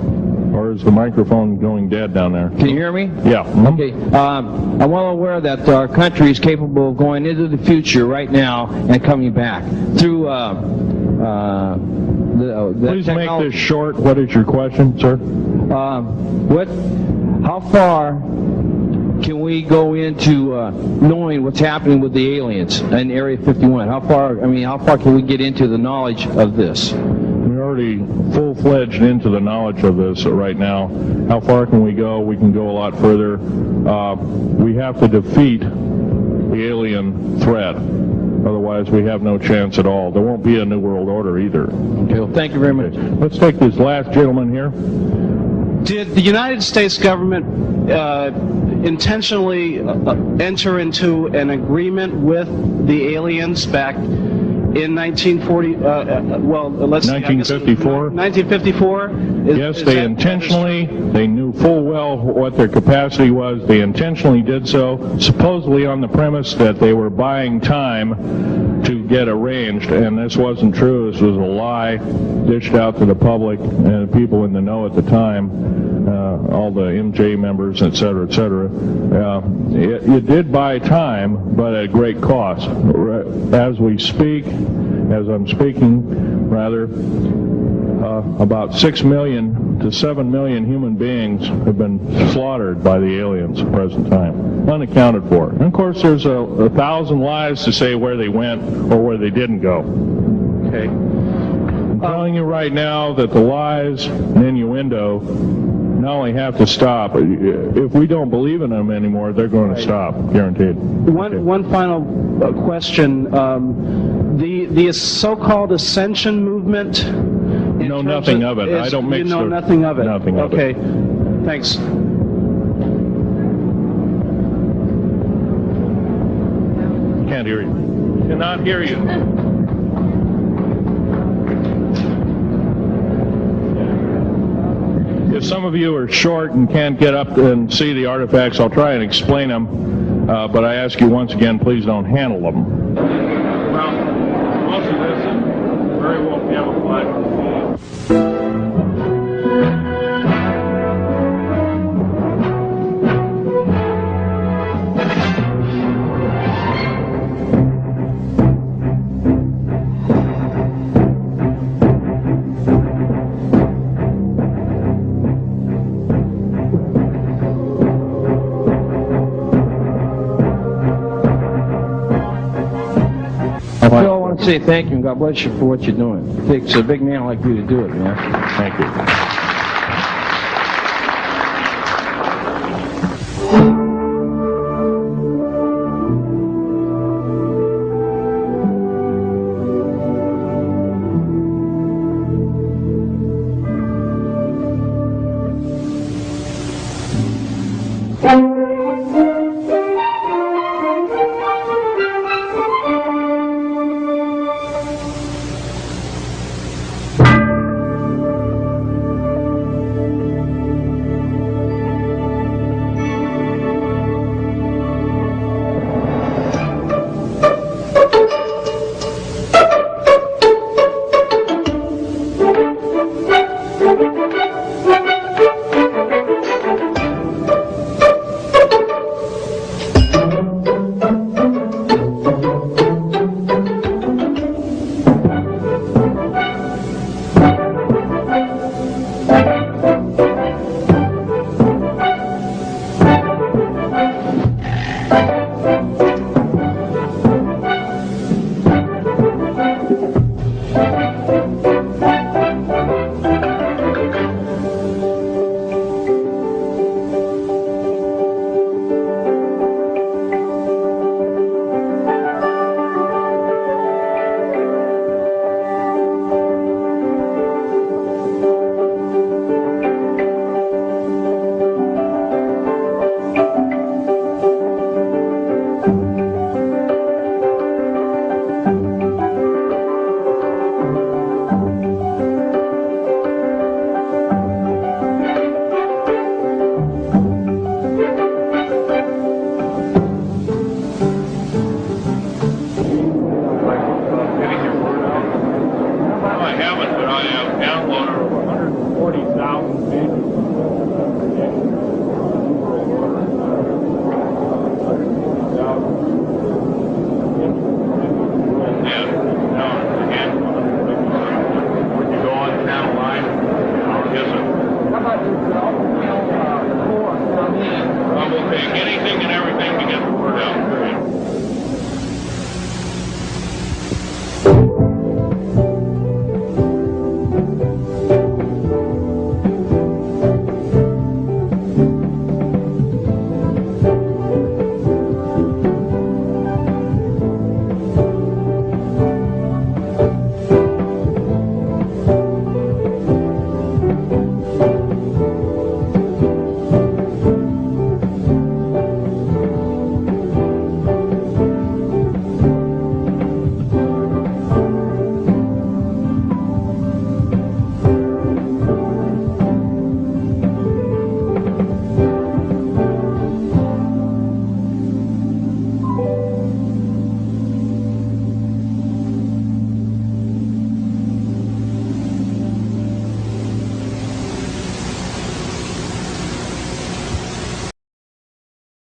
[SPEAKER 2] Or is the microphone going dead down there?
[SPEAKER 9] Can you hear me?
[SPEAKER 2] Yeah.
[SPEAKER 9] Okay. I'm well aware that our country is capable of going into the future right now and coming back through the
[SPEAKER 2] Please
[SPEAKER 9] technology.
[SPEAKER 2] make this short. What is your question, sir?
[SPEAKER 9] How far can we go into knowing what's happening with the aliens in Area 51? How far can we get into the knowledge of this?
[SPEAKER 2] We're already full-fledged into the knowledge of this right now. How far can we go? We can go a lot further. We have to defeat the alien threat. Otherwise, we have no chance at all. There won't be a New World Order either.
[SPEAKER 9] Okay, well, thank you very much.
[SPEAKER 2] Let's take this last gentleman here.
[SPEAKER 10] Did the United States government intentionally enter into an agreement with the aliens back in 1940?
[SPEAKER 2] 1954?
[SPEAKER 10] 1954?
[SPEAKER 2] Yes, they intentionally, they knew full well what their capacity was. They intentionally did so, supposedly on the premise that they were buying time to get arranged, and this wasn't true. This was a lie dished out to the public and people in the know at the time, all the MJ members, et cetera, et cetera. It did buy time, but at great cost. As we speak, as I'm speaking, rather, about 6 million to 7 million human beings have been slaughtered by the aliens at the present time, unaccounted for. And of course, there's 1,000 lies to say where they went or where they didn't go.
[SPEAKER 10] Okay.
[SPEAKER 2] I'm telling you right now that the lies and innuendo not only have to stop, if we don't believe in them anymore, they're going to stop, guaranteed.
[SPEAKER 10] One final question. The so-called ascension movement.
[SPEAKER 2] Know nothing of it. I don't mix.
[SPEAKER 10] You know nothing of it.
[SPEAKER 2] Nothing of it.
[SPEAKER 10] Okay. Thanks.
[SPEAKER 2] Can't hear you. Cannot hear you. If some of you are short and can't get up and see the artifacts, I'll try and explain them. But I ask you once again, please don't handle them. Well, most of this is very well camouflaged.
[SPEAKER 9] Phil, I want to say thank you and God bless you for what you're doing. It takes a big man like you to do it, man.
[SPEAKER 2] Thank you.
[SPEAKER 11] you.